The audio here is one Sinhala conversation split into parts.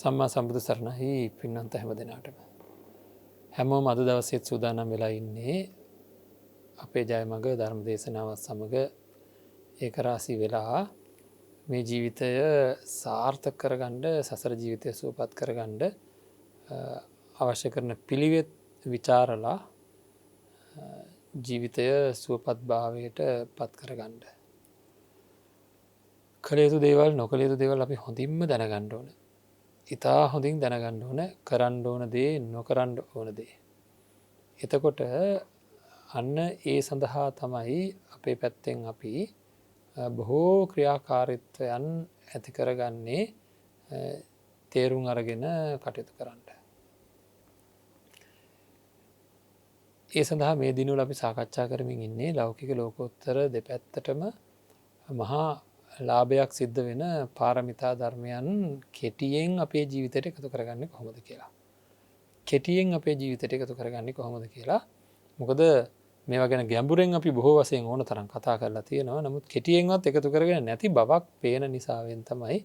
සම්මා සම්බුදු සරණයි පින්නන්ත හැම දෙනාටම. හැමෝම අද දවසේත් සූදානම් වෙලා ඉන්නේ අපේ ජයමග ධර්ම දේශනාවත් සමඟ ඒකරාසි වෙලා මේ ජීවිතය සාර්ථක කරගණ්ඩ සසර ජීවිතය සුවපත් කරගණ්ඩ අවශ්‍ය කරන පිළිවෙත් විචාරලා ජීවිතය සුවපත් භාවයට පත් කරගණ්ඩ. කළයුතු දේවල් නොකළයුතු දේවල් අපි හොඳින්ම දැනගණ්ඩ ඕන. ඉතා හොඳින් දැනගණ්ඩ ඕන කරන්න ඕන දේ නොකරන්න ඕන දේ. එතකොට අන්න ඒ සඳහා තමයි අපේ පැත්තෙන් අපි බොහෝ ක්‍රියාකාරිත්වයන් ඇති කරගන්නේ තේරුම් අරගෙන කටයුතු කරන්න. ඒ සඳහා මේ දිනුවල අපි සාකච්ඡා කරමින් ඉන්නේ ලෞකික ලෝකෝත්තර දෙපැත්තටම මහා ලාභයක් සිද්ධ වෙන පාරමිතා ධර්මයන් කෙටියෙන් අපේ ජීවිතයට එකතු කරගන්න කොහොමද කියලා. කෙටියෙන් අපේ ජීවිතයට එකතු කරගන්නේ කොහොමද කියලා. මොකද මේවා ගැන ගැඹුරෙන් අපි බොහෝ වසයෙන් ඕන තරම් කතා කරලා තියෙනවා. නමුත් කෙටියෙන්වත් එකතු කරගෙන නැති බවක් පේන නිසාවෙන් තමයි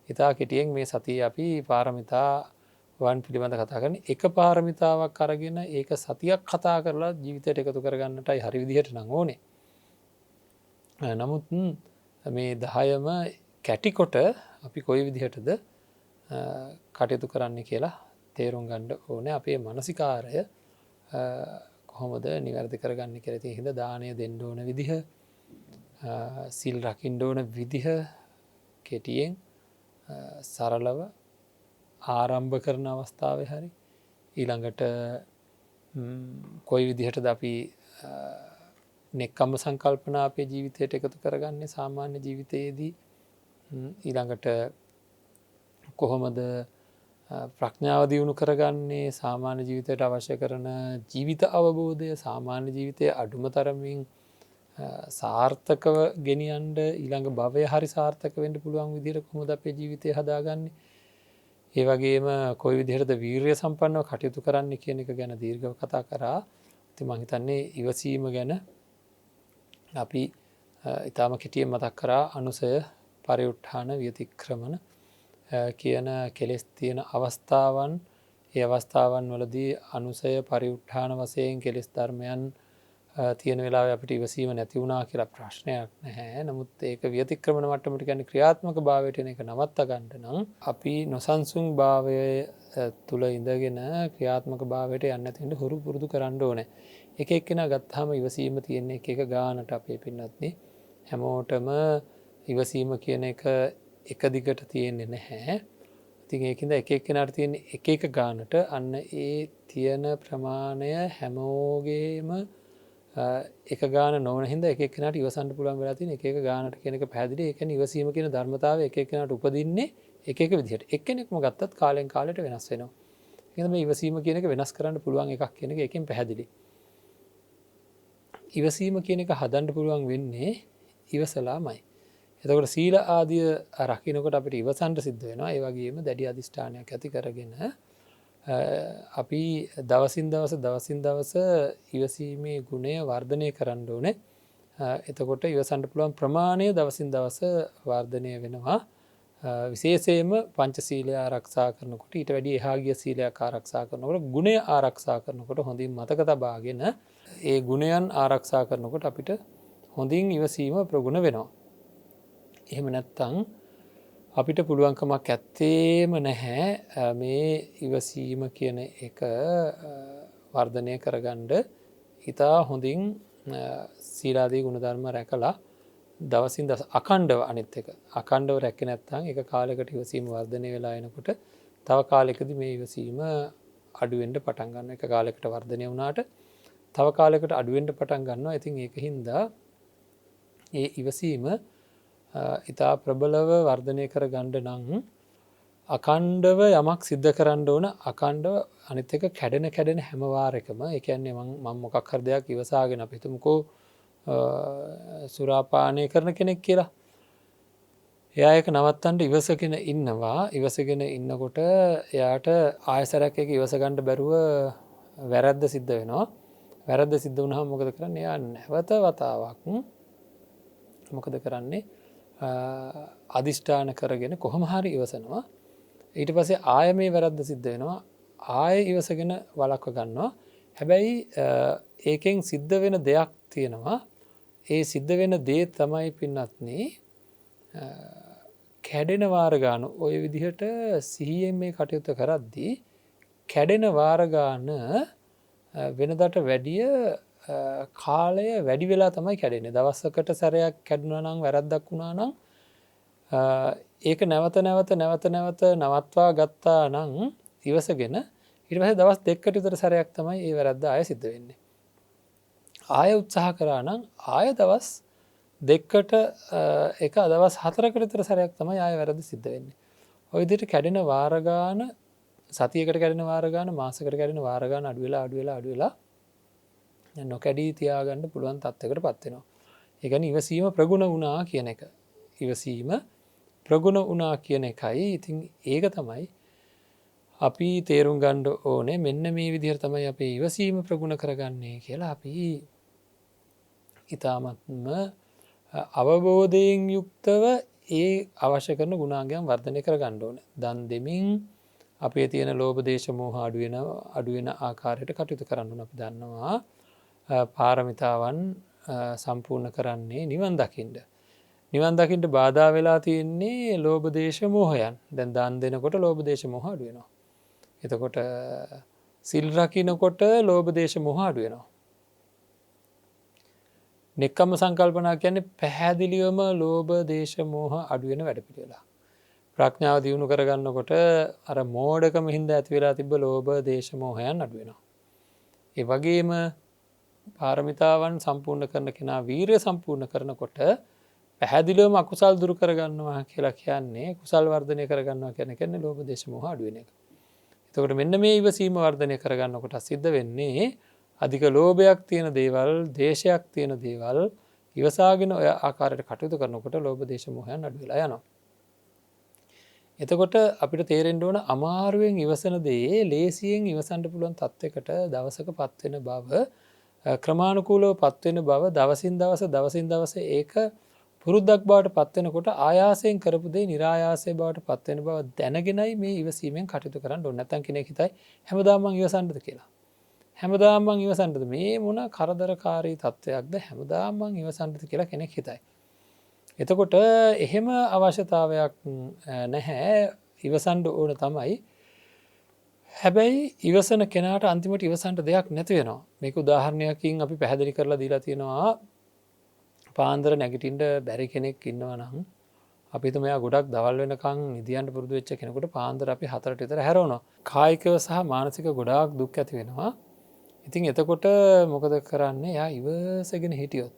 ඉතා කෙටියෙන් මේ සතිය අපි පාරමිතා වන් පිළිබඳ කතා කරන එක පාරමිතාවක් අරගෙන ඒක සතියක් කතා කරලා ජීවිතයට එකතු කරගන්නටයි හරි විදිහට නං ඕනේ. නමුත් මේ 10ම කැටිකොට අපි කොයි විදිහටද කටයුතු කරන්න කියලා තේරුම් ගණ්ඩ ඕන අපේ මනසිකාරය කොහොමද නිවැරදි කරගන්න කෙරති හිද දානය දෙන්න ඕන විදිහ සිල් රකිින්ඩ ඕන විදිහ කෙටියෙන් සරලව ආරම්භ කරන අවස්ථාව හරි ඊළඟට කොයි විදිහටද අපි නෙක්කම්ම සංකල්පන අපේ ජීවිතයට එකතු කරගන්නේ සාමාන්‍ය ජීවිතයේදී ඊළඟට කොහොමද ප්‍රඥාව දියුණු කරගන්නේ සාමාන්‍ය ජීවිතයට අවශ්‍ය කරන ජීවිත අවබෝධය සාමාන්‍ය ජීවිතය අඩුම තරමින් සාර්ථකව ගෙනියන්ට ඊළඟ භවය හරි සාර්ථක වෙන්ඩ පුළුවන් විදිහට කොහොමද අපේ ජීවිතය හදාගන්නේ ඒ වගේම කොයි විදිහට වීර්ය සම්පන්නව කටයුතු කරන්න කියන එක ගැන දීර්ඝව කතා කරා ති මහිතන්නේ ඉවසීම ගැන අපි ඉතාම කෙටියෙන් මතක් කරා අනුසය පරිඋට්ඨාන ව්‍යතික්‍රමණ කියන කෙලෙස් තියෙන අවස්ථාවන් ඒ අවස්ථාවන් වලදී අනුසය පරිඋට්ඨාන වසයෙන් කෙලෙස් ධර්මයන් තියෙන වෙලා අපිට ඉවසීම නැති වුණා කියලා ප්‍රශ්නයක් නැහැ. නමුත් ඒක ව්‍යතික්‍රමණ මට්ටමට කියන්නේ ක්‍රියාත්මක භාවයට එන එක නවත්ත ගන්න නම් අපි නොසන්සුන් භාවය තුල ඉඳගෙන ක්‍රියාත්මක භාවයට යන්න තියෙන හුරු පුරුදු කරන්න ඕනේ. එක එක්කෙනා ගත්තාම ඉවසීම තියෙන එක ගානට අපේ පින්නත්නේ හැමෝටම ඉවසීම කියන එක දිගට තියෙන්නේ නැහැ. ඉතින් ඒකින්ද එක එක්කෙනාට තියෙන එක ගානට අන්න ඒ තියෙන ප්‍රමාණය හැමෝගේම එක ගාන නොවන හිද එකනට ඉවසන්ට පුළන් වෙලා තින එක ගානට කෙනෙක පැදිලි එක නිවසීම කියන ධර්මතාව එකනට උපදින්නේ එක විදිහට එක්කෙනෙක්ම ගත්තත් කාලෙන් කාලට වෙනස් වෙනවා. එම ඉවසීම කියනක වෙනස් කරන්න පුළුවන් එකක් කියන එකෙන් පැහැදිලි. ඉවසීම කියන එක හදන්ට පුළුවන් වෙන්නේ ඉවසලාමයි. එතකොට සීල ආදිය රකිනකොට අපිට ඉවසන්ට සිද්ධ වෙනවා ඒවගේම දැඩි අධිෂ්ඨානයක් ඇති කරගෙන අපි දවසින් දවස ඉවසීමේ ගුණය වර්ධනය කරන්න ඕනේ. එතකොට ඉවසන්ට පුළුවන් ප්‍රමාණය දවසින් දවස වර්ධනය වෙනවා. විශේෂයෙන්ම පංචශීලය ආරක්ෂා කරනකොට ඊට වැඩි එහාගිය සීලයක් ආරක්ෂා කරනකොට ගුණය ආරක්ෂා කරනකොට හොඳින් මතක තබාගෙන ඒ ගුණයන් ආරක්ෂා කරනකොට අපිට හොඳින් ඉවසීම ප්‍රගුණ වෙනවා. එහෙම නැත්තං අපිට පුළුවන්කමක් ඇත්තේම නැහැ මේ ඉවසීම කියන එක වර්ධනය කරගණ්ඩ ඉතා හොඳින් සීලාදී ගුණධර්ම රැකලා දවසින් දස අකණ්ඩව අනිත් එක අකණ්ඩව රැක්ක නැත්තං එක කාලෙකට ඉවසීම වර්ධනය වෙලා එනකොට තව කාලෙකද මේ ඉවසීම අඩුවෙන්ට පටන්ගන්න එක කාලෙකට වර්ධනය වුණාට තව කාලෙකට අඩුවෙන්ට පටන් ගන්නවා ඉතින් ඒක හින්දා ඒ ඉවසීම ඉතා ප්‍රබලව වර්ධනය කර ගණ්ඩ නං අකණ්ඩව යමක් සිද්ධ කරන්න ඕන අකණ්ඩව අනිත් එක කැඩෙන හැමවාරකම එකන්නේ මං මොකක් හර දෙයක් ඉවසාගෙන අපිතුමකෝ සුරාපානය කරන කෙනෙක් කියලා එයායක නවත්තන්ට ඉවසගෙන ඉන්නවා ඉවසගෙන ඉන්නකොට එයාට ආයසරැක් එක ඉවසගණ්ඩ බැරුව වැරැද්ද සිද්ධ වෙනවා වැරද්ද සිද්ධ වුණහම මොකද කරන්න එයා නැවත වතාවක් මොකද කරන්නේ අධිෂ්ඨාන කරගෙන කොහොම හරි ඉවසනවා ඊට පස්සේ ආය මේ වැරද්ද සිද්ධ වෙනවා ආය ඉවසගෙන වලක්ව ගන්නවා හැබැයි ඒකෙන් සිද්ධ වෙන දෙයක් තියෙනවා ඒ සිද්ධ වෙන දේ තමයි පින්නත්නේ කැඩෙන වාරගාන ඔය විදිහට සිහියෙන් මේ කටයුත්ත කරද්දී කැඩෙන වාරගාන වෙනදට වැඩිය කාලය වැඩි වෙලා තමයි කැඩෙන්නේ දවස්සකට සැරයක් කැඩුණනම් වැරද්දක් වුණා නම් ඒක නැවත නවත්වා ගත්තා නං ඉවසගෙන ඉරිවහ දවස් දෙක්කට විතර සැරයක් තමයි ඒ වැරද්ද අය සිද්ධ වෙන්නේ. ආය උත්සාහ කරා නම් ආය දවස් දෙක්කට එක අදවස් 4කට විතර සැරයක් තමයි ආය වැරද්ද සිද්ධ වෙන්නේ. ඔය විදිහට කැඩෙන වාරගාන සතියකට කැඩෙන වාරගාන මාසයකට කැඩෙන වාරගාන අඩු වෙලා නොකැඩී තියාගන්න පුළුවන් තත්යකට පත් වෙනවා. ඒ කියන්නේ ඉවසීම ප්‍රගුණ වුණා කියන එක. ඉවසීම ප්‍රගුණ වුණා කියන එකයි. ඉතින් ඒක තමයි අපි තේරුම් ගන්න ඕනේ මෙන්න මේ විදිහට තමයි අපේ ඉවසීම ප්‍රගුණ කරගන්නේ කියලා අපි ඊ타මත්ම අවබෝධයෙන් යුක්තව ඒ අවශ්‍ය කරන ගුණාංගයන් වර්ධනය කරගන්න ඕනේ. දන් දෙමින් අපේ තියෙන ලෝභ දේශ මොහ අඩු වෙන ආකාරයට කටයුතු කරන්න ඕන. අපි දන්නවා පාරමිතාවන් සම්පූර්ණ කරන්නේ නිවන් දකින්න. නිවන් දකින්න බාධා වෙලා තියෙන්නේ ලෝභ දේශ මොහයන්. දැන් දාන දෙනකොට ලෝභ දේශ මොහ අඩු වෙනවා. එතකොට සිල් රකින්නකොට ලෝභ දේශ මොහ අඩු වෙනවා. නෙක්ඛම්ම සංකල්පනා කියන්නේ පැහැදිලිවම ලෝභ දේශ මොහ අඩු වෙන වැඩපිළිවෙල. ප්‍රඥාව දියුණු කරගන්නකොට අර මෝඩකම හින්දා ඇති වෙලා තිබ්බ ලෝභ දේශ මොහයන් අඩු වෙනවා. ඒ වගේම පාරමිතාවන් සම්පූර්ණ කරන කෙනා වීරිය සම්පූර්ණ කරනකොට පැහැදිලිවම අකුසල් දුරු කරගන්නවා කියලා කියන්නේ කුසල් වර්ධනය කරගන්නවා කියන්නේ ලෝභ දේශ මොහ අඩු වෙන එක. එතකොට මෙන්න මේ ඉවසීම වර්ධනය කරගන්නකොට සිද්ධ වෙන්නේ අධික ලෝභයක් තියෙන දේවල්, දේශයක් තියෙන දේවල් ඉවසාගෙන ඔය ආකාරයට කටයුතු කරනකොට ලෝභ දේශ මොහයන් අඩු වෙලා යනවා. එතකොට අපිට තේරෙන්න ඕන අමාරුවෙන් ඉවසන දේ ලේසියෙන් ඉවසන්න පුළුවන් තත්යකට දවසක පත් වෙන බව, ක්‍රමානුකූලව පත් වෙන බව, දවසින් දවස ඒක පුරුද්දක් බවට පත් වෙනකොට ආයාසයෙන් කරපු දේ નિરાයාසයෙන් බවට පත් වෙන බව දැනගෙනයි මේ ඉවසීමෙන් කටයුතු කරන්න ඕනේ. නැත්නම් කෙනෙක් හිතයි හැමදාම මං ඉවසන්නද කියලා. හැමදාම මං ඉවසන්නද මේ මොන කරදරකාරී තත්වයක්ද හැමදාම මං ඉවසන්නද කියලා කෙනෙක් හිතයි. එතකොට එහෙම අවශ්‍යතාවයක් නැහැ. ඉවසන්න ඕන තමයි. හැබැයි ඉවසන කෙනාට අන්තිමට ඉවසන්න දෙයක් නැති වෙනවා. මේක උදාහරණයකින් අපි පැහැදිලි කරලා දීලා තියෙනවා. පාන්දර නැගිටින්න බැරි කෙනෙක් ඉන්නවා නම් අපි හිතමු එයා ගොඩක් දවල් වෙනකන් නිදියන්න පුරුදු වෙච්ච කෙනෙකුට පාන්දර අපි 4ට විතර හැරවනවා. කායිකව සහ මානසික ගොඩාක් දුක් ඇති වෙනවා. ඉතින් එතකොට මොකද කරන්නේ? එයා ඉවසගෙන හිටියොත්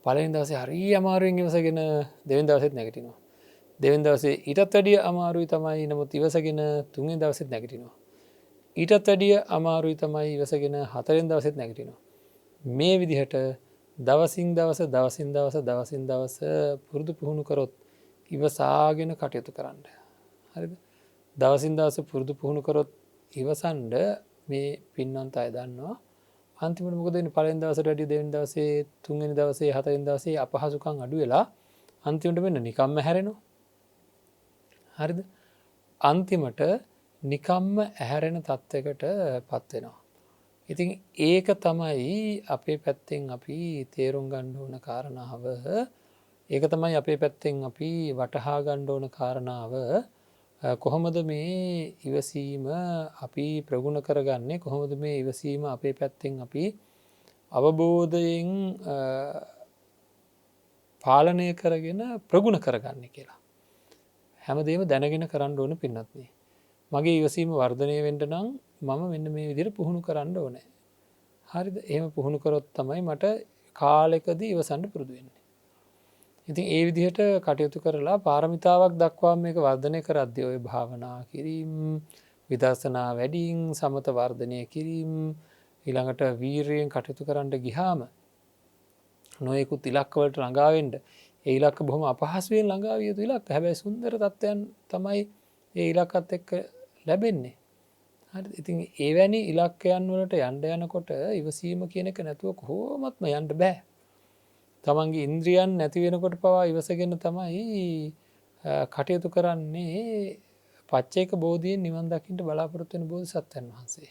පළවෙනි දවසේ හරි අමාරුවෙන් ඉවසගෙන දෙවෙනි දවසෙත් නැගිටිනවා. දෙවෙනි දවසේ ඊටත් වැඩිය අමාරුයි තමයි නමුත් ඉවසගෙන තුන්වෙනි දවසෙත් නැගිටිනවා. ඊටත් වැඩිය අමාරුයි තමයි ඉවසගෙන හතරවෙනි දවසෙත් නැගිටිනවා. මේ විදිහට දවසින් දවස පුරුදු පුහුණු කරොත් ඉවසාගෙන කටයුතු කරන්න. හරිද? දවසින් දවස පුරුදු පුහුණු කරොත් ඉවසන්න මේ පින්වන්ත අය දන්නවා. අන්තිමට මොකද වෙන්නේ? පළවෙනි දවසට වැඩිය දෙවෙනි දවසේ, තුන්වෙනි දවසේ, හතරවෙනි දවසේ අපහසුකම් අඩු වෙලා අන්තිමට මෙන්න නිකම්ම හැරෙනවා. හරිද? අන්තිමට නිකම්ම ඇහැරෙන තත්යකට පත් වෙනවා. ඉතින් ඒක තමයි අපේ පැත්තෙන් අපි තේරුම් ගන්න ඕන කාරණාව. ඒක තමයි අපේ පැත්තෙන් අපි වටහා ගන්න ඕන කාරණාව. කොහොමද මේ ඉවසීම අපි ප්‍රගුණ කරගන්නේ? කොහොමද මේ ඉවසීම අපේ පැත්තෙන් අපි අවබෝධයෙන් පාලනය කරගෙන ප්‍රගුණ කරගන්නේ කියලා. හැමදේම දැනගෙන කරන්න ඕන පින්නත්නේ. මගේ ඉවසීම වර්ධනය වෙන්න නම් මම මෙන්න මේ විදිහට පුහුණු කරන්න ඕනේ. හරිද? එහෙම පුහුණු කරොත් තමයි මට කාලෙකදී ඉවසන්න පුරුදු වෙන්නේ. ඉතින් ඒ විදිහට කටයුතු කරලා පාරමිතාවක් දක්වා මේක වර්ධනය කරද්දී ඔය භාවනා කිරීම, විදර්ශනා වැඩිම, සමත වර්ධනය කිරීම, ඊළඟට වීරියෙන් කටයුතු කරන්න ගියාම නොයෙකුත් ඉලක්ක වලට ළඟා වෙන්න. ඒ ඉලක්ක බොහොම අපහසුයෙන් ළඟා විය යුතු ඉලක්ක. හැබැයි සුන්දර තත්ත්වයන් තමයි ඒ ඉලක්කත් එක්ක ලැබෙන්නේ. හරිද? ඉතින් එවැනි ඉලක්කයන් වලට යන්න යනකොට ඉවසීම කියන එක නැතුව කොහොමත්ම යන්න බෑ. තමන්ගේ ඉන්ද්‍රියන් නැති වෙනකොට පවා ඉවසගෙන තමයි කටයුතු කරන්නේ පච්චේක බෝධියෙන් නිවන් දකින්නට බලාපොරොත්තු වෙන බෝධිසත්වයන් වහන්සේ.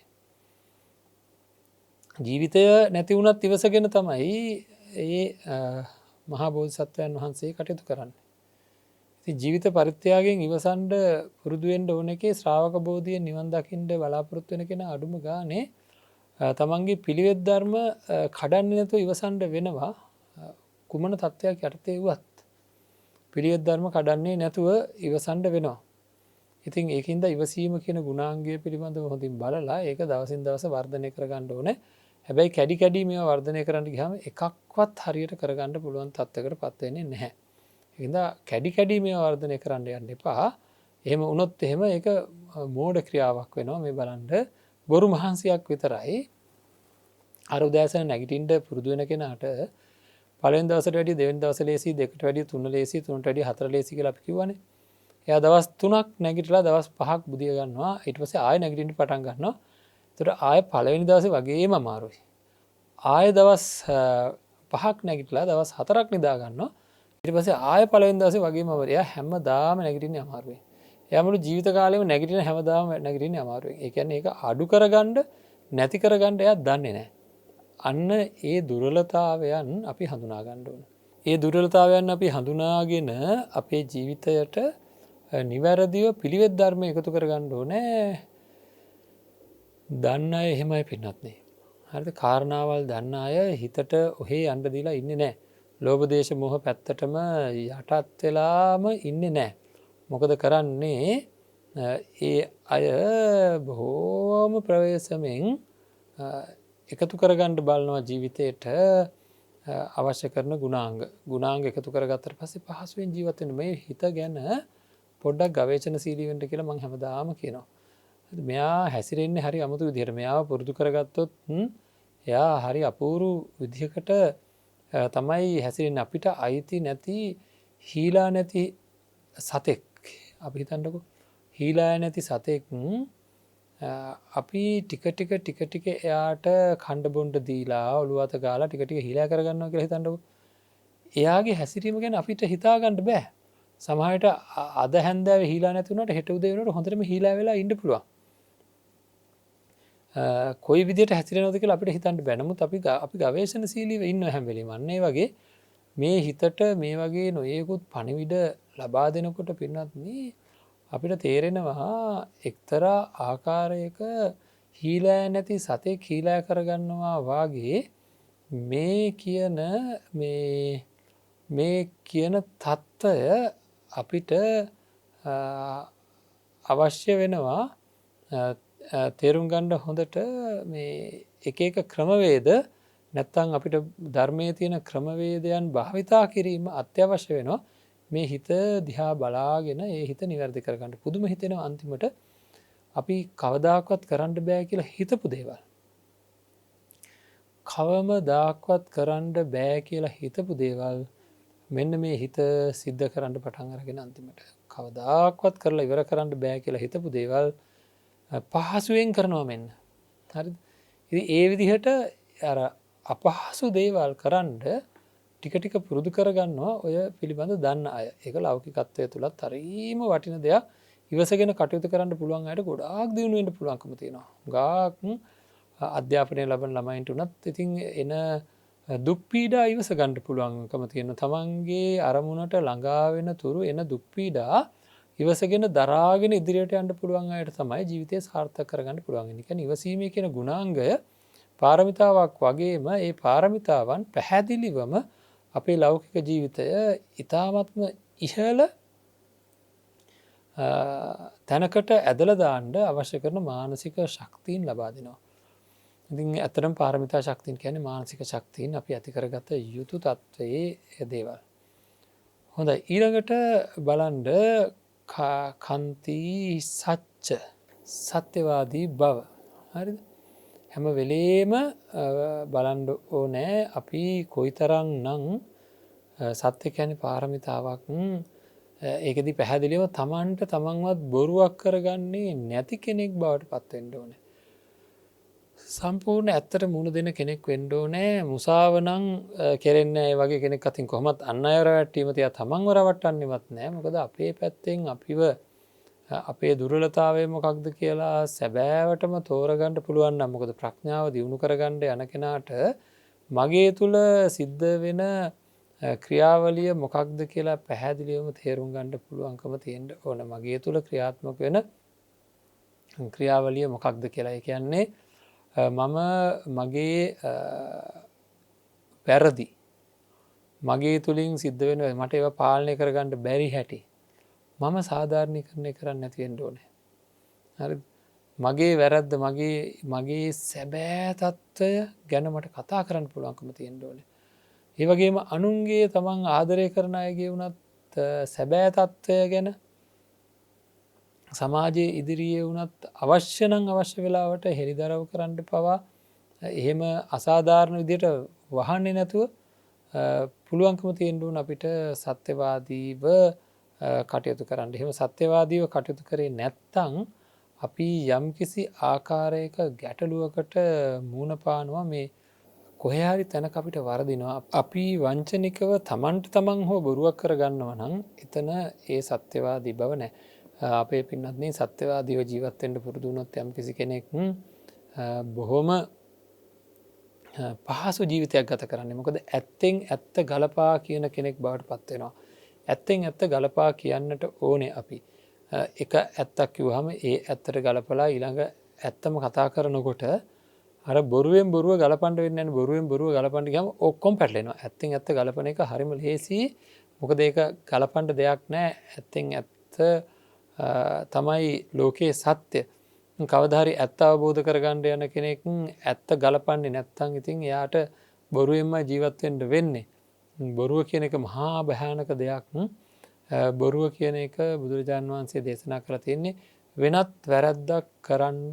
ජීවිතය නැති වුණත් ඉවසගෙන තමයි ඒ මහා බෝධිසත්වයන් වහන්සේ කටයුතු කරන්නේ. ඉතින් ජීවිත පරිත්‍යාගයෙන් ඉවසන්ඩ පුරුදුවෙන්ඩ ඕන එකේ ශ්‍රාවක බෝධියෙන් නිවන් දකින්නට බලාපොරොත්තු වෙන කෙනා අඩුම ගානේ තමන්ගේ පිළිවෙත් ධර්ම කඩන්නේ නැතුව ඉවසන්ඩ වෙනවා. කුමන තත්ත්වයක් යටතේ වුවත් පිළිවෙත් ධර්ම කඩන්නේ නැතුව ඉවසන්ඩ වෙනවා. ඉතින් ඒකින්ද ඉවසීම කියන ගුණාංගය පිළිබඳව හොඳින් බලලා ඒක දවසින් දවස වර්ධනය කරගන්න ඕනේ. හැබැයි කැඩි කැඩි මේවා වර්ධනය කරන්න ගියාම එකක්වත් හරියට කරගන්න පුළුවන් තත්ත්වයකට පත් වෙන්නේ නැහැ. ඒකින්ද කැඩි කැඩි මේවා වර්ධනය කරන්න යන්න එපා. එහෙම වුණොත් එහෙම ඒක මෝඩ ක්‍රියාවක් වෙනවා. මේ බලන්න බොරු මහන්සියක් විතරයි. අර උදෑසන නැගිටින්න පුරුදු වෙන කෙනාට පළවෙනි දවසට වැඩිය දෙවෙනි දවස ලේසි, දෙකට වැඩිය තුන ලේසි, තුනට වැඩිය හතර ලේසි කියලා අපි කිව්වනේ. එයා දවස් 3ක් නැගිටලා දවස් 5ක් බුදිය ගන්නවා. ඊට පස්සේ ආයෙ නැගිටින්න පටන් ගන්නවා. ඒතර ආයෙ පළවෙනි දවසේ වගේම අමාරුයි. ආයෙ දවස් 5ක් නැගිටලා දවස් 4ක් නිදා ගන්නවා. ඊට පස්සේ ආයෙ පළවෙනි දවසේ වගේම අමාරුයි. එයා හැමදාම නැගිටින්නේ අමාරුයි. එයා මුළු ජීවිත කාලෙම නැගිටින හැමදාම නැගිටින්නේ අමාරුයි. ඒ කියන්නේ ඒක අඩු කරගන්න, නැති කරගන්න එයා දන්නේ නැහැ. අන්න ඒ දුර්වලතාවයන් අපි හඳුනා ගන්න ඕන. ඒ දුර්වලතාවයන් අපි හඳුනාගෙන අපේ ජීවිතයට නිවැරදිව පිළිවෙත් ධර්ම එකතු කරගන්න ඕනේ. දන්න අය එහෙමයි පින්නත් නේ. හරිද? කාරණාවල් දන්න අය හිතට ඔහේ යන්න දීලා ඉන්නේ නැහැ. ලෝභ දේශ මොහ පැත්තටම යටත් වෙලාම ඉන්නේ නැහැ. මොකද කරන්නේ? ඒ අය බොහෝම ප්‍රවේශමෙන් එකතු කරගන්න බලනවා ජීවිතයට අවශ්‍ය කරන ගුණාංග එකතු කරගත්තට පස්සේ පහසුවෙන් ජීවත් වෙන්න. මේ හිත ගැන පොඩ්ඩක් ගවේෂණශීලී වෙන්න කියලා මම හැමදාම කියනවා. මෙයා හැසිරෙන්නේ හරි අමුතු විදිහට. මෙයාව පුරුදු කරගත්තොත් එයා හරි අපූර්ව විදිහකට තමයි හැසිරෙන්නේ. අපිට අයිති නැති හීලා නැති සතෙක්. අපි හිතන්නකෝ හීලා නැති සතෙක් අපි ටික ටික එයාට කණ්ඩ බොණ්ඩ දීලා ඔළුව අත ගාලා ටික ටික හීලා කරගන්නවා කියලා හිතන්නකෝ. එයාගේ හැසිරීම ගැන අපිට හිතා ගන්න බෑ. සමහරවිට අද හැන්දෑවේ හීලා නැති වුණාට හෙට උදේ වෙනකොට හොඳටම හීලා වෙලා ඉන්න පුළුවන්. කොයි විදිහට හැසිරෙනවද කියලා අපිට හිතන්න බෑ. නමුත් අපි ගවේෂණශීලීව ඉන්න හැම වෙලෙම අන්න ඒ වගේ මේ හිතට මේ වගේ නොයෙකුත් පණිවිඩ ලබා දෙනකොට පින්නත් මේ අපිට තේරෙනවා එක්තරා ආකාරයක හීලා නැති සතෙක් හීලා කරගන්නවා වාගේ මේ කියන තත්ත්වය අපිට අවශ්‍ය වෙනවා තේරුම් ගන්න හොඳට. මේ එක ක්‍රමවේද නැත්තම් අපිට ධර්මයේ තියෙන ක්‍රමවේදයන් භාවිතා කිරීම අත්‍යවශ්‍ය වෙනවා. මේ හිත දිහා බලාගෙන ඒ හිත නිවැරදි කරගන්න. පුදුම හිතෙනවා අන්තිමට අපි කවදාකවත් කරන්න බෑ කියලා හිතපු දේවල්. කවමදාකවත් කරන්න බෑ කියලා හිතපු දේවල් මෙන්න මේ හිත සිද්ධ කරන්න පටන් අරගෙන අන්තිමට කවදාකවත් කරලා ඉවර කරන්න බෑ කියලා හිතපු දේවල් පහසුවෙන් කරනවා මෙන්න. හරිද? ඉතින් ඒ විදිහට අර අපහසු දේවල් කරන්න ටික ටික පුරුදු කරගන්නවා ඔය පිළිබඳ දන්න අය. ඒක ලෞකිකත්වයේ තුලත් හරිම වටින දෙයක්. ඉවසගෙන කටයුතු කරන්න පුළුවන් අයට ගොඩාක් දියුණු වෙන්න පුළුවන්කම තියෙනවා. ගාක් අධ්‍යාපනය ලබන ළමයින්ට උනත් ඉතින් එන දුක් පීඩා ඉවස ගන්න පුළුවන්කම තියෙනවා. තමන්ගේ අරමුණට ළඟා වෙන තුරු එන දුක් පීඩා ඉවසගෙන දරාගෙන ඉදිරියට යන්න පුළුවන් අයට තමයි ජීවිතය සාර්ථක කරගන්න පුළුවන්. ඒ කියන්නේ ඉවසීමේ කියන ගුණාංගය පාරමිතාවක් වගේම ඒ පාරමිතාවන් පැහැදිලිවම අපේ ලෞකික ජීවිතය ඉතාමත්ම ඉහළ තැනකට ඇදලා දාන්න අවශ්‍ය කරන මානසික ශක්තියින් ලබා දෙනවා. ඉතින් ඇත්තටම පාරමිතා ශක්තියින් කියන්නේ මානසික ශක්තියින් අපි ඇති කරගත යුතු තත්ත්වයේ දේවල්. හොඳයි ඊළඟට බලන්න කන්ති සත්‍යවාදී බව. හරිද? හැම වෙලේම බලන්න ඕනේ අපි කොයිතරම් නම් සත්‍ය කියන්නේ පාරමිතාවක්. ඒකෙදි පැහැදිලිව තමන්ට තමන්වත් බොරුවක් කරගන්නේ නැති කෙනෙක් බවට පත් වෙන්න ඕනේ. සම්පූර්ණ ඇත්තට මුණ දෙන කෙනෙක් වෙන්න ඕනේ. මුසාව නම් කෙරෙන්නේ ඒ වගේ කෙනෙක් අතින් කොහොමත් අන් අයව රැවට්ටීම තියා තමන්ව රවට්ටන්නේවත් නැහැ. මොකද අපේ පැත්තෙන් අපිව අපේ දුර්වලතාවය මොකක්ද කියලා සැබෑවටම තෝරගන්න පුළුවන් නම් මොකද ප්‍රඥාව දියුණු කරගන්න යන කෙනාට මගේ තුල සිද්ධ වෙන ක්‍රියාවලිය මොකක්ද කියලා පැහැදිලිවම තේරුම් ගන්න පුළුවන්කම තියෙන්න ඕන. මගේ තුල ක්‍රියාත්මක වෙන ක්‍රියාවලිය මොකක්ද කියලා. ඒ කියන්නේ මම මගේ වැරදි මගේ තුලින් සිද්ධ වෙන මට ඒවා පාලනය කරගන්න බැරි හැටි මම සාධාරණීකරණය කරන්න නැති වෙන්න ඕනේ. හරිද? මගේ වැරද්ද මගේ සැබෑ තත්ත්වය ගැන මට කතා කරන්න පුළුවන්කම තියෙන්න ඕනේ. ඒ වගේම අනුන්ගේ තමන් ආදරය කරන අයගේ වුණත් සැබෑ තත්ත්වය ගැන සමාජයේ ඉදිරියේ වුණත් අවශ්‍ය නම් අවශ්‍ය වෙලාවට හෙළිදරව් කරන්න පවා එහෙම අසාධාරණ විදිහට වහන්නේ නැතුව පුළුවන්කම තියෙන්න ඕන අපිට සත්‍යවාදීව කටයුතු කරන්න. එහෙම සත්‍යවාදීව කටයුතු කරේ නැත්නම් අපි යම්කිසි ආකාරයක ගැටලුවකට මුහුණ පානවා. මේ කොහේ හරි තැනක අපිට වරදිනවා. අපි වංචනිකව තමන්ට තමන් හෝ බොරුවක් කරගන්නවා නම් එතන ඒ සත්‍යවාදී බව නැහැ. අපේ පින්නත්නේ සත්‍යවාදීව ජීවත් වෙන්න පුරුදු වුණොත් යම්කිසි කෙනෙක් බොහොම පහසු ජීවිතයක් ගත කරන්නේ. මොකද ඇත්තෙන් ඇත්ත ගලපා කියන කෙනෙක් බවට පත් වෙනවා. ඇත්තෙන් ඇත්ත ගලපා කියන්නට ඕනේ අපි. එක ඇත්තක් කිව්වහම ඒ ඇත්තට ගලපලා ඊළඟ ඇත්තම කතා කරනකොට අර බොරුවෙන් බොරුව ගලපන්න වෙන්නේ නැහැ. බොරුවෙන් බොරුව ගලපන්න ගියාම ඔක්කොම පැටලෙනවා. ඇත්තෙන් ඇත්ත ගලපන එක හරිම ලේසි. මොකද ඒක ගලපන්න දෙයක් නැහැ. ඇත්තෙන් ඇත්ත තමයි ලෝකයේ සත්‍ය. කවදා හරි ඇත්ත අවබෝධ කරගන්න යන කෙනෙක් ඇත්ත ගලපන්නේ නැත්නම් ඉතින් එයාට බොරුවෙන්ම ජීවත් වෙන්න වෙන්නේ. බොරුව කියන එක මහා භයානක දෙයක්. බොරුව කියන එක බුදුරජාණන් වහන්සේ දේශනා කරලා තියෙන්නේ වෙනත් වැරද්දක් කරන්න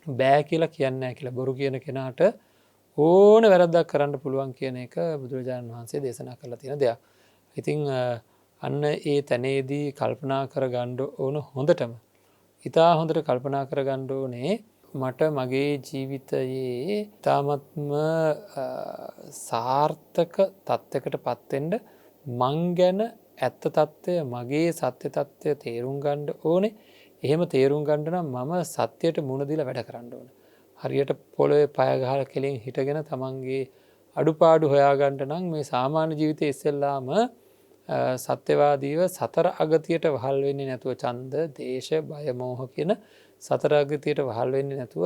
බෑ කියලා කියන්නේ නැහැ කියලා. බොරු කියන කෙනාට ඕන වැරද්දක් කරන්න පුළුවන් කියන එක බුදුරජාණන් වහන්සේ දේශනා කරලා තියෙන දෙයක්. ඉතින් අන්න ඒ තැනේදී කල්පනා කරගන්න ඕන හොඳටම. ඉතා හොඳට කල්පනා කරගන්න ඕනේ මට මගේ ජීවිතයේ ඉතාමත්ම සාර්ථක තත්ත්වයකට පත් වෙන්න මං ගැන ඇත්ත තත්ත්වය මගේ සත්‍ය තත්ත්වය තේරුම් ගන්න ඕනේ. එහෙම තේරුම් ගන්න නම් මම සත්‍යයට මුහුණ දීලා වැඩ කරන්න ඕනේ. හරියට පොළොවේ පය ගහලා කෙලින් හිටගෙන තමන්ගේ අඩුපාඩු හොයාගන්න නම් මේ සාමාන්‍ය ජීවිතයේ ඉස්සෙල්ලාම සත්‍යවාදීව සතර අගතියට වහල් වෙන්නේ නැතුව ඡන්ද, දේශ, බය, මෝහ කියන සතර අගතියට වහල් වෙන්නේ නැතුව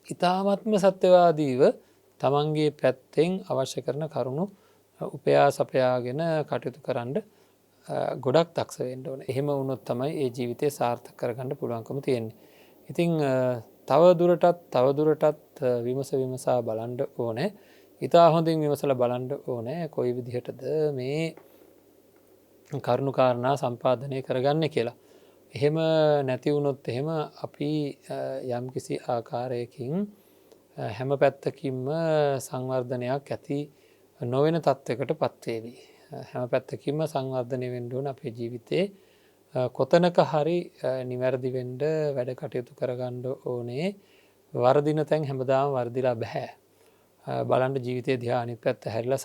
ඊ타ත්ම සත්‍යවාදීව තමන්ගේ පැත්තෙන් අවශ්‍ය කරන කරුණු උපයා සපයාගෙන කටයුතු කරන්න ගොඩක් දක්ෂ වෙන්න ඕනේ. එහෙම වුණොත් තමයි ඒ ජීවිතය සාර්ථක කරගන්න පුළුවන්කම තියෙන්නේ. ඉතින් තවදුරටත් විමසා බලන්න ඕනේ. ඉතා හොඳින් විමසලා බලන්න ඕනේ කොයි විදිහටද මේ කරුණු කාරණා සම්පාදනය කරගන්නේ කියලා. එහෙම නැති වුණොත් එහෙම අපි යම්කිසි ආකාරයකින් හැම පැත්තකින්ම සංවර්ධනයක් ඇති නොවන තත්වයකට පත් වේවි. හැම පැත්තකින්ම සංවර්ධනය වෙන්න ඕන අපේ ජීවිතේ. කොතනක හරි නිවැරදි වෙන්න වැඩ කටයුතු කරගන්න ඕනේ. වර්ධින තැන් හැමදාම වර්ධිලා බෑ. බලන්න ජීවිතය දිහා අනිත් පැත්ත හැරිලා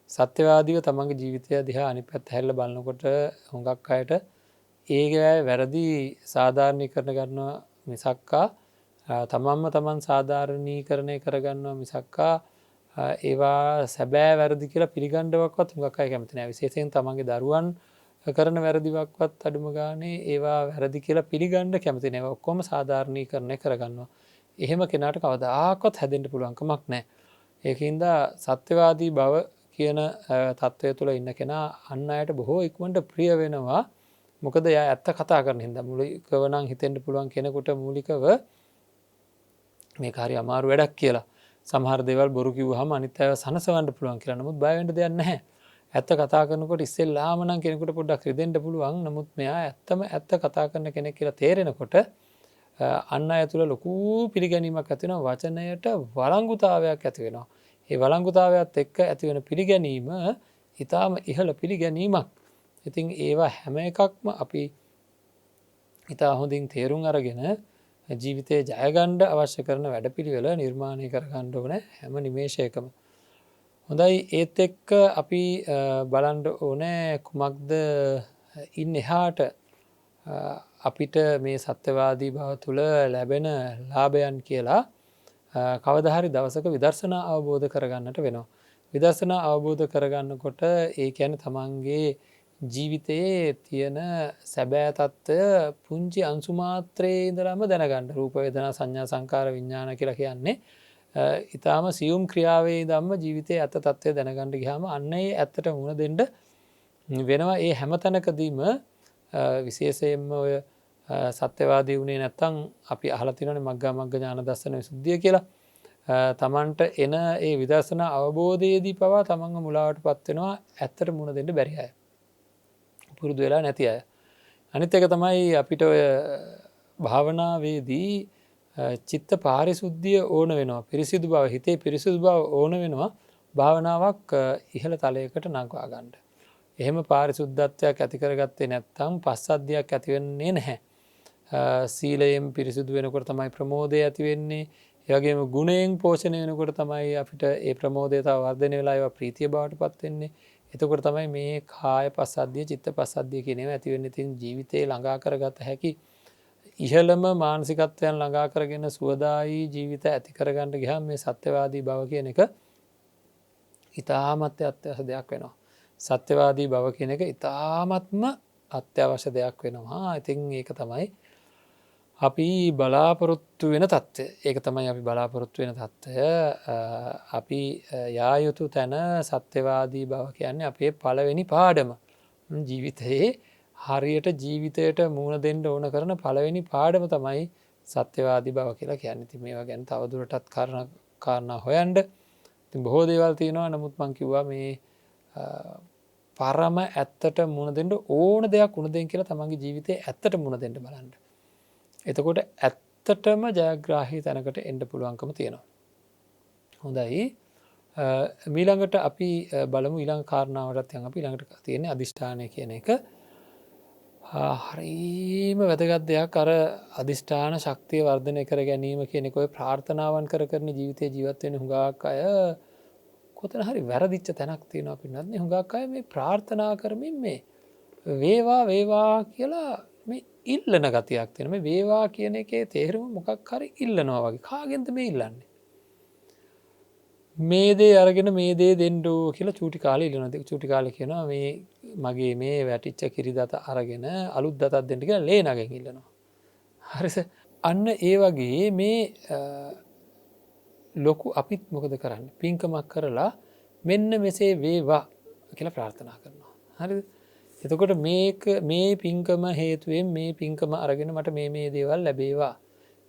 සත්‍යවාදීව තමන්ගේ ජීවිතය දිහා අනිත් පැත්ත හැරිලා බලනකොට හුඟක් අයට ඒකේ වැරදි සාධාරණීකරණ ගන්නවා මිසක්කා තමන්ම තමන් සාධාරණීකරණය කරගන්නවා මිසක්කා ඒවා සැබෑ වැරදි කියලා පිළිගන්නවක්වත් හුඟක් අය කැමති නැහැ. විශේෂයෙන් තමන්ගේ දරුවන් කරන වැරදිවක්වත් අඩුම ගානේ ඒවා වැරදි කියලා පිළිගන්න කැමති නැහැ. ඔක්කොම සාධාරණීකරණය කරගන්නවා. එහෙම කෙනාට කවදාකවත් හැදෙන්න පුළුවන් කමක් නැහැ. ඒකින්ද සත්‍යවාදී බව කියන තත්වය තුළ ඉන්න කෙනා අන් අයට බොහෝ ඉක්මනට ප්‍රිය වෙනවා. මොකද එයා ඇත්ත කතා කරන හින්දා. මූලිකව නම් හිතෙන්න පුළුවන් කෙනෙකුට මූලිකව මේක හරි අමාරු වැඩක් කියලා. සමහර දේවල් බොරු කිව්වහම අනිත් අයව සනසවන්න පුළුවන් කියලා. නමුත් බය වෙන්න දෙයක් නැහැ. ඇත්ත කතා කරනකොට ඉස්සෙල්ලාම නම් කෙනෙකුට පොඩ්ඩක් රිදෙන්න පුළුවන්. නමුත් මෙයා ඇත්ත කතා කරන කෙනෙක් කියලා තේරෙනකොට අන්න අය තුළ ලොකු පිළිගැනීමක් ඇති වෙනවා. වචනයට වළංගුතාවයක් ඇති වෙනවා. ඒ වළංගුතාවයත් එක්ක ඇති වෙන පිළිගැනීම ඊටාම ඉහළ පිළිගැනීමක්. ඉතින් ඒවා හැම එකක්ම අපි ඉතා හොඳින් තේරුම් අරගෙන ජීවිතේ ජය ගන්න අවශ්‍ය කරන වැඩපිළිවෙල නිර්මාණය කරගන්න ඕන හැම නිමේෂයකම. හොඳයි ඒත් එක්ක අපි බලන්න ඕනේ කුමක්ද ඉන් එහාට අපිට මේ සත්‍යවාදී බව තුළ ලැබෙන ලාභයන් කියලා කවදහරි දවසක විදර්ශනා අවබෝධ කරගන්නට වෙනවා. විදර්ශනා අවබෝධ කරගන්නකොට ඒ කියන තමන්ගේ ජීවිතයේ තියෙන සැබෑ තත්ත්වය පුංචි අංසුමාත්‍රයේ ඉඳලම දැනගන්න. රූප වේදනා සංඥා සංකාර විඥාන කියලා කියන්නේ ඊටාම සියුම් ක්‍රියාවේ ධම්ම ජීවිතයේ ඇත්ත තත්ත්වය දැනගන්න ගියාම අන්න ඒ ඇත්තට මුණ දෙන්න වෙනවා. ඒ හැම තැනකදීම විශේෂයෙන්ම ඔය සත්‍යවාදී වුණේ නැත්තම් අපි අහලා තියෙනවානේ මග්ගා මග්ග ඥාන දර්ශන විසුද්ධිය කියලා. තමන්ට එන ඒ විදර්ශනා අවබෝධයේදී පවා තමන්ව මුලාවටපත් වෙනවා ඇත්තට මුණ දෙන්න බැරි අය. පුරුදු වෙලා නැති අය. අනිත් එක තමයි අපිට ඔය භාවනාවේදී චිත්ත පාරිශුද්ධිය ඕන වෙනවා. පිරිසිදු බව, හිතේ පිරිසිදු බව ඕන වෙනවා භාවනාවක් ඉහළ තලයකට නංවා ගන්න. එහෙම පාරිශුද්ධත්වයක් ඇති කරගත්තේ නැත්නම් පස්සද්ධියක් ඇති වෙන්නේ නැහැ. සීලයෙන් පිරිසිදු වෙනකොට තමයි ප්‍රමෝදය ඇති වෙන්නේ. ඒ වගේම ගුණයෙන් පෝෂණය වෙනකොට තමයි අපිට ඒ ප්‍රමෝදය තව වර්ධනය වෙලා ඒවා ප්‍රීතිය බවට පත් වෙන්නේ. එතකොට තමයි මේ කාය පස්සද්ධිය, චිත්ත පස්සද්ධිය කියන ඒවා ඇති වෙන්නේ. ඉතින් ජීවිතේ ළඟා කරගත හැකි ඉහළම මානසිකත්වයන් ළඟා කරගෙන සුවදායි ජීවිත ඇති කරගන්න ගියාම මේ සත්‍යවාදී බව කියන එක ඉතාමත් අත්‍යවශ්‍ය දෙයක් වෙනවා. සත්‍යවාදී බව කියන එක ඉතාමත්ම අත්‍යවශ්‍ය දෙයක් වෙනවා. ඉතින් ඒක තමයි අපි බලාපොරොත්තු වෙන තත්ත්වය. ඒක තමයි අපි බලාපොරොත්තු වෙන තත්ත්වය. අපි යා යුතු තැන සත්‍යවාදී බව කියන්නේ අපේ පළවෙනි පාඩම. ජීවිතයේ හරියට ජීවිතයට මුහුණ දෙන්න ඕන කරන පළවෙනි පාඩම තමයි සත්‍යවාදී බව කියලා කියන්නේ. ඉතින් මේවා ගැන තවදුරටත් කාරණා හොයන්න. ඉතින් බොහෝ දේවල් තියෙනවා. නමුත් මම කිව්වා මේ පරම ඇත්තට මුණ දෙන්න ඕන දෙයක් උණ දෙන්න කියලා තමන්ගේ ජීවිතේ ඇත්තට මුණ දෙන්න බලන්න. එතකොට ඇත්තටම ජයග්‍රාහී තැනකට එන්න පුළුවන්කම තියෙනවා. හොඳයි. ඊළඟට අපි බලමු ඊළඟ කාරණාවටත් යන් අපි ඊළඟට තියෙන්නේ අදිෂ්ඨානය කියන එක. හරිම වැදගත් දෙයක්. අර අදිෂ්ඨාන ශක්තිය වර්ධනය කර ගැනීම කියන එක ඔය ප්‍රාර්ථනාවන් කරන ජීවිතේ ජීවත් වෙන හුඟක් අය කොතන හරි වැරදිච්ච තැනක් තියෙනවා පින්නත් නේ. හුඟක් අය මේ ප්‍රාර්ථනා කරමින් මේ වේවා කියලා මේ ඉල්ලන ගතියක් තියෙනවා. මේ වේවා කියන එකේ තේරුම මොකක් හරි ඉල්ලනවා වගේ. කාගෙන්ද මේ ඉල්ලන්නේ? මේ දේ අරගෙන මේ දේ දෙන්න කියලා චූටි කාලේ ඉල්ලනවා. චූටි කාලේ කියනවා මේ මගේ මේ වැටිච්ච කිරි දත අරගෙන අලුත් දතක් දෙන්න කියලා ලේනගෙන් ඉල්ලනවා. හරිද? අන්න ඒ වගේ මේ ලොකු අපිත් මොකද කරන්නේ? පින්කමක් කරලා මෙන්න මෙසේ වේවා කියලා ප්‍රාර්ථනා කරනවා. හරිද? එතකොට මේ පින්කම හේතුවෙන් මේ පින්කම අරගෙන මට මේ දේවල්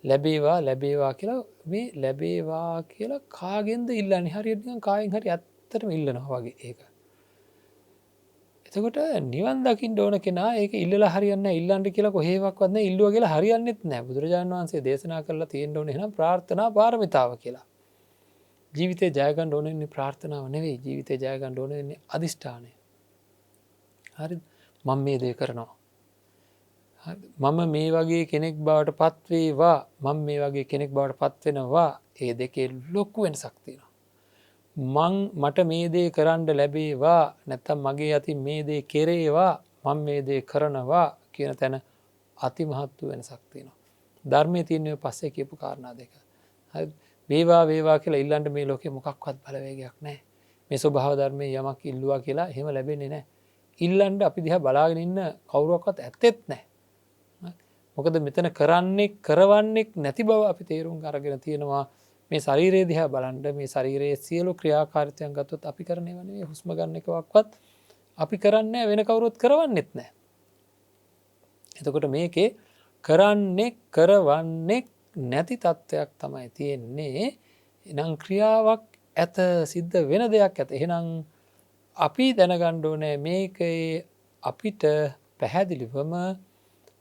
ලැබේවා කියලා මේ ලැබේවා කියලා කාගෙන්ද ඉල්ලන්නේ? හරියට නිකන් කායෙන් හරි ඇත්තටම ඉල්ලනවා වගේ ඒක. එතකොට නිවන් දකින්න ඕන කෙනා ඒක ඉල්ලලා හරියන්නේ නැහැ. ඉල්ලන්න කියලා කොහේවත් නැහැ. ඉල්ලුවා කියලා හරියන්නේත් නැහැ. බුදුරජාණන් වහන්සේ දේශනා කරලා තියෙන්න ඕනේ එහෙනම් ප්‍රාර්ථනා පාරමිතාව කියලා. ජීවිතේ ජය ගන්න ඕනේ ප්‍රාර්ථනාව නෙවෙයි. ජීවිතේ ජය ගන්න ඕනේ අදිෂ්ඨානය. හරිද? මම මේ දේ කරනවා. මම මේ වගේ කෙනෙක් බවට පත් වේවා. මම මේ වගේ කෙනෙක් බවට පත් වෙනවා. ඒ දෙකේ ලොකු වෙනසක් තියෙනවා. මට මේ දේ කරන්න ලැබේවා නැත්තම් මගේ අතින් මේ දේ කෙරේවා මම මේ දේ කරනවා කියන තැන අතිමහත් වූ වෙනසක් තියෙනවා. ධර්මයේ තියෙන පස්සේ කියපු කාරණා දෙක. හරි වේවා කියලා ඉල්ලන්න මේ ලෝකේ මොකක්වත් බලවේගයක් නැහැ. මේ ස්වභාව ධර්මයේ යමක් ඉල්ලුවා කියලා එහෙම ලැබෙන්නේ නැහැ. ඉල්ලන්න අපි දිහා බලාගෙන ඉන්න කවුරුවක්වත් ඇත්තෙත් නැහැ. මොකද මෙතන කරවන්නේ නැති බව අපි තේරුම් අරගෙන තියෙනවා. මේ ශරීරය දිහා බලන්න මේ ශරීරයේ සියලු ක්‍රියාකාරීත්වයන් ගත්තොත් අපි කරන ඒවා නෙවෙයි. හුස්ම ගන්න එකක්වත් අපි කරන්නේ වෙන කවුරුත් කරවන්නෙත් නැහැ. එතකොට මේකේ කරවන්නේ නැති තත්ත්වයක් තමයි තියෙන්නේ. එහෙනම් ක්‍රියාවක් ඇත සිද්ධ වෙන දෙයක් ඇත. එහෙනම් අපි දැනගන්න ඕනේ මේකේ අපිට පැහැදිලිවම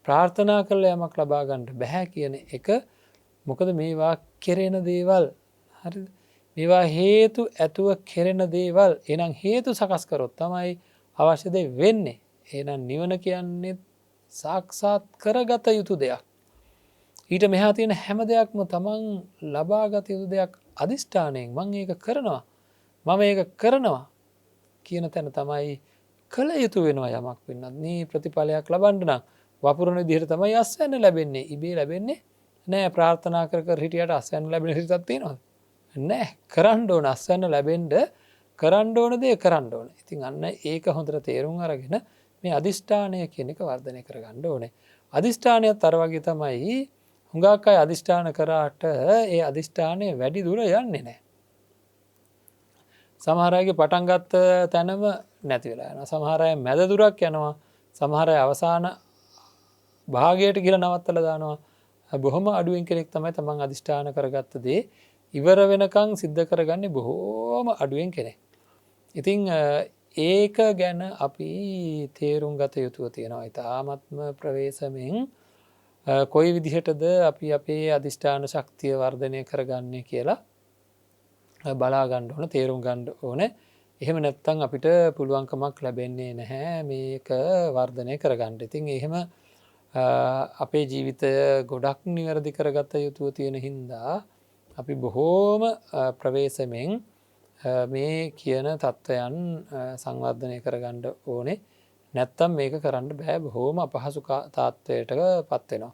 ප්‍රාර්ථනා කළා යමක් ලබා ගන්න බෑ කියන එක. මොකද මේවා කෙරෙන දේවල්. හරිද? මේවා හේතු ඇතුව කෙරෙන දේවල්. එහෙනම් හේතු සකස් කරොත් තමයි අවශ්‍ය දේ වෙන්නේ. එහෙනම් නිවන කියන්නේ සාක්ෂාත් කරගත යුතු දෙයක්. ඊට මෙහා තියෙන හැම දෙයක්ම තමන් ලබාගත යුතු දෙයක්. අදිෂ්ඨාණයෙන් මම ඒක කරනවා කියන තැන තමයි කළ යුතු වෙනවා යමක් පින්නත් මේ ප්‍රතිඵලයක් ලබන්න නම් වපුරන විදිහට තමයි අස්වැන්න ලැබෙන්නේ ඉබේ ලැබෙන්නේ නෑ ප්‍රාර්ථනා කර හිටියට අස්වැන්න ලැබෙන හිතක් තියෙනවා නෑ කරන්න ඕන අස්වැන්න ලැබෙන්ඩ කරන්න ඕන දේ කරන්න ඕන ඉතින් අන්න ඒක හොඳට තේරුම් අරගෙන මේ අධිෂ්ඨානය කියන එක වර්ධනය කරගන්න ඕනේ අධිෂ්ඨානයත් අර වගේ තමයි හුඟක් අය අධිෂ්ඨාන කරාට ඒ අධිෂ්ඨානය වැඩි දුර යන්නේ නෑ සමහරයගේ පටන්ගත්ත තැනම නැති වෙලා යන සමහරය මැද දුරක් යනවා සමහරය අවසාන භාගයට කියල නවත්තල දානවා බොහොම අඩුවෙන් කෙනෙක් තමයි තමන් අධිෂ්ඨාන කරගත්ත දේ ඉවර වෙනකං සිද්ධ කරගන්නේ බොහෝම අඩුවෙන් කෙනෙක්. ඉතිං ඒක ගැන අපි තේරුම් ගත යුතුව තියෙනවා ඉතාමත්ම ප්‍රවේශමෙන් කොයි විදිහටද අපි අපේ අධිෂ්ඨාන ශක්තිය වර්ධනය කරගන්නේ කියලා බලාගණ්ඩ ඕන තේරුම් ගණ්ඩ ඕන එහෙම නැත්තං අපිට පුළුවන්කමක් ලැබෙන්නේ නැහැ මේක වර්ධනය කරගණ්ඩ ඉතින් එහෙම අපේ ජීවිතය ගොඩක් නිවැරදි කරගත්ත යුතුව තියෙන හින්දා අපි බොහෝම ප්‍රවේශමෙන් මේ කියන තත්ත්වයන් සංවර්ධනය කරගණ්ඩ ඕනේ නැත්තම් මේක කරන්න බෑ බොහෝම අපහසු තාත්වයට පත්වෙනවා.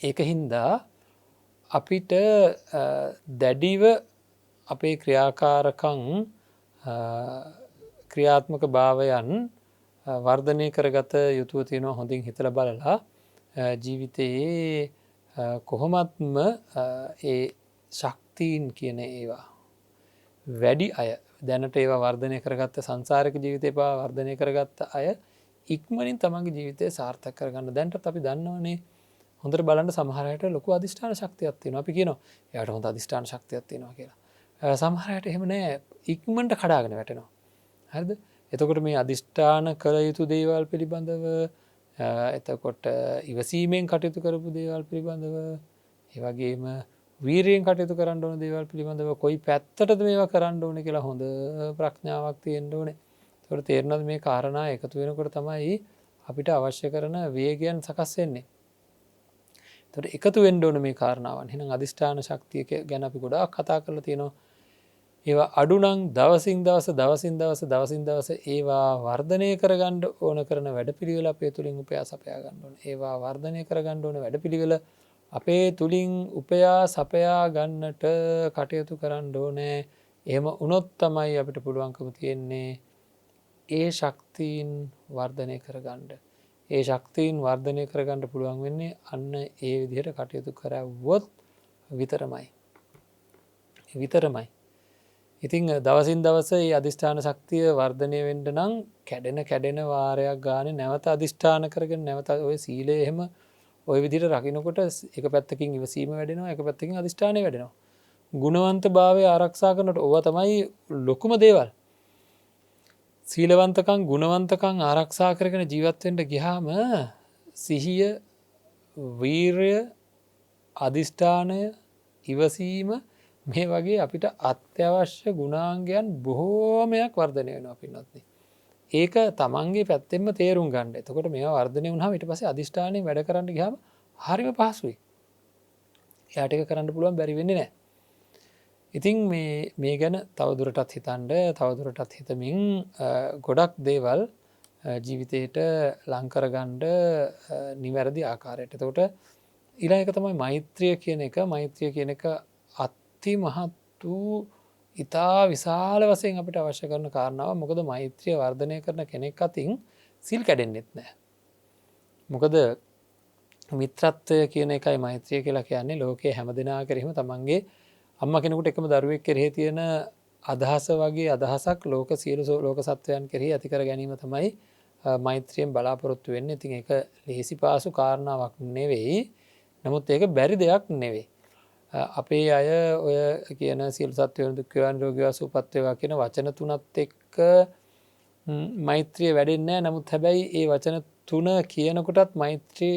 ඒක හින්දා අපිට දැඩිව අපේ ක්‍රියාකාරකං ක්‍රියාත්මක භාවයන් වර්ධනය කරගත යුතුව තියෙනවා හොඳින් හිතල බලලා ජීවිතයේ කොහොමත්ම ඒ ශක්තිීන් කියන ඒවා වැඩි අය දැනට ඒවා වර්ධනය කරගත්ත සංසාරක ජීවිතය පා වර්ධනය කරගත්ත අය ඉක්මනින් තමන්ගේ ජීවිතය සාර්ථක කරගන්න දැන්ට අපි දන්නවනේ හොඳට බලන්න සමහරයට ලොකු අධිෂ්ඨාන ශක්තියක් තියෙනවා අපි කියනවා යාට හොඳ අධිෂ්ඨාන ශක්තියක් තියෙනවා කියලා සමහරයට එහෙම නෑ ඉක්මනට කඩාගෙන වැටෙනවා හරිද එතකොට මේ අධිෂ්ඨාන කළ යුතු දේවල් පිළිබඳව එතකොට ඉවසීමෙන් කටයුතු කරපු දේවල් පිළිබඳව ඒවගේම වීරයෙන් කටයුතු කරන්න ඕන දේවල් පිළිබඳව කොයි පැත්තටද මේවා කරන්න ඕන කියලා හොඳ ප්‍රඥාවක් තියෙන්ට ඕනේ තොට තේරනද මේ කාරණා එකතු වෙනකොට තමයි අපිට අවශ්‍ය කරන වේගයන් සකස් වෙන්නේ තොට එකතු වෙන්ඩ ඕන මේ කාරණාවන් හින අධිෂ්ඨාන ශක්තියක ගැන අපි ගොඩා කතා කරලා තියෙනවා ඒවා අඩුනං දවසින් දවස ඒවා වර්ධනය කරගණ්ඩ ඕන කරන වැඩ පිළිවෙල අපේ තුළින් උපයා සපයා ගණ්ඩුවන ඒවා වර්ධනය කරගණ්ඩ ඕන වැඩ පිළිවෙල අපේ තුළින් උපයා සපයා ගන්නට කටයුතු කරන්න ඕනෑ එහෙම උනොත් තමයි අපිට පුළුවන්කම තියෙන්නේ ඒ ශක්තිීන් වර්ධනය කරගණ්ඩ ඒ ශක්තිීන් වර්ධනය කරගන්නට පුළුවන් වෙන්නේ අන්න ඒ විදිහට කටයුතු කරවොත් විතරමයි ඉතිං දවසින් දවස ඒ අධිෂ්ඨාන ශක්තිය වර්ධනය වෙන්ඩ නම් කැඩෙන වාරයක් ගාන නැවත අධිෂ්ඨාන කරගෙන නැවත ඔය සීලය එහෙම ඔය විදිට රකිනකොට එක පැත්තකින් ඉවසීම වැඩෙනවා එක පැත්තකින් අධිෂ්ඨානය වැඩෙනවා ගුණවන්ත භාවය ආරක්ෂා කරනට ඔව තමයි ලොකුම දේවල් සීලවන්තකං ගුණවන්තකං ආරක්ෂා කරගෙන ජීවත්වෙන්ට ගිහාම සිහිය වීර්ය අධිෂ්ඨානය ඉවසීම මේ වගේ අපිට අත්‍යවශ්‍ය ගුණාංගයන් බොහෝමයක් වර්ධනය වෙනවා පින්නත්න්නේ. ඒක තමන්ගේ පැත්තෙම තේරුම් ගණ්ඩ එතකොට මේ වර්ධනය වුණහම ඊට පස්සේ අධිෂ්ඨානය වැඩ කරන්න ගියාම හරිම පහසුයි. එයාට ඒක කරන්න පුළුවන් බැරි වෙන්නේ නැහැ. ඉතින් මේ ගැන තවදුරටත් හිතන්ඩ තවදුරටත් හිතමින් ගොඩක් දේවල් ජීවිතයට ලංකරගණ්ඩ නිවැරදි ආකාරයට තකොට ඉලායක තමයි මෛත්‍රිය කියන එක මෛත්‍රිය කියන එක අත්ති මහත් වූ ඉතා විශාල වසයෙන් අපිට අවශ්‍ය කරන කාරණාව මොකද මෛත්‍රිය වර්ධනය කරන කෙනෙක් අතින් සිල් කැඩෙන්න්නෙත් නෑ. මොකද මිත්‍රත්වය කියන එකයි මෛත්‍රිය කියලා කියන්නේ ලෝකයේ හැම දෙනා කරෙහිම තමන්ගේ අම්ම කෙනෙකුට එකම දරුවෙක් කෙරෙහි තියෙන අදහස වගේ අදහසක් ලෝක සියලු ලෝක සත්වයන් කෙරෙහි ඇතිකර ගැනීම තමයි මෛත්‍රියෙන් බලාපොරොත්තු වෙන්න ඉතින් එක ලේසි පාසු කාරණාවක් නෙවෙයි නමුත් ඒක බැරි දෙයක් නෙවෙයි. අපේ අය ඔය කියන සියලු සත්වයන් දුක්ඛයන් රෝගීවා සුවපත්වේවා කියන වචන තුනත් එක්ක මෛත්‍රිය වැඩෙන්නේ නැහැ. නමුත් හැබැයි ඒ වචන තුන කියනකොටත් මෛත්‍රී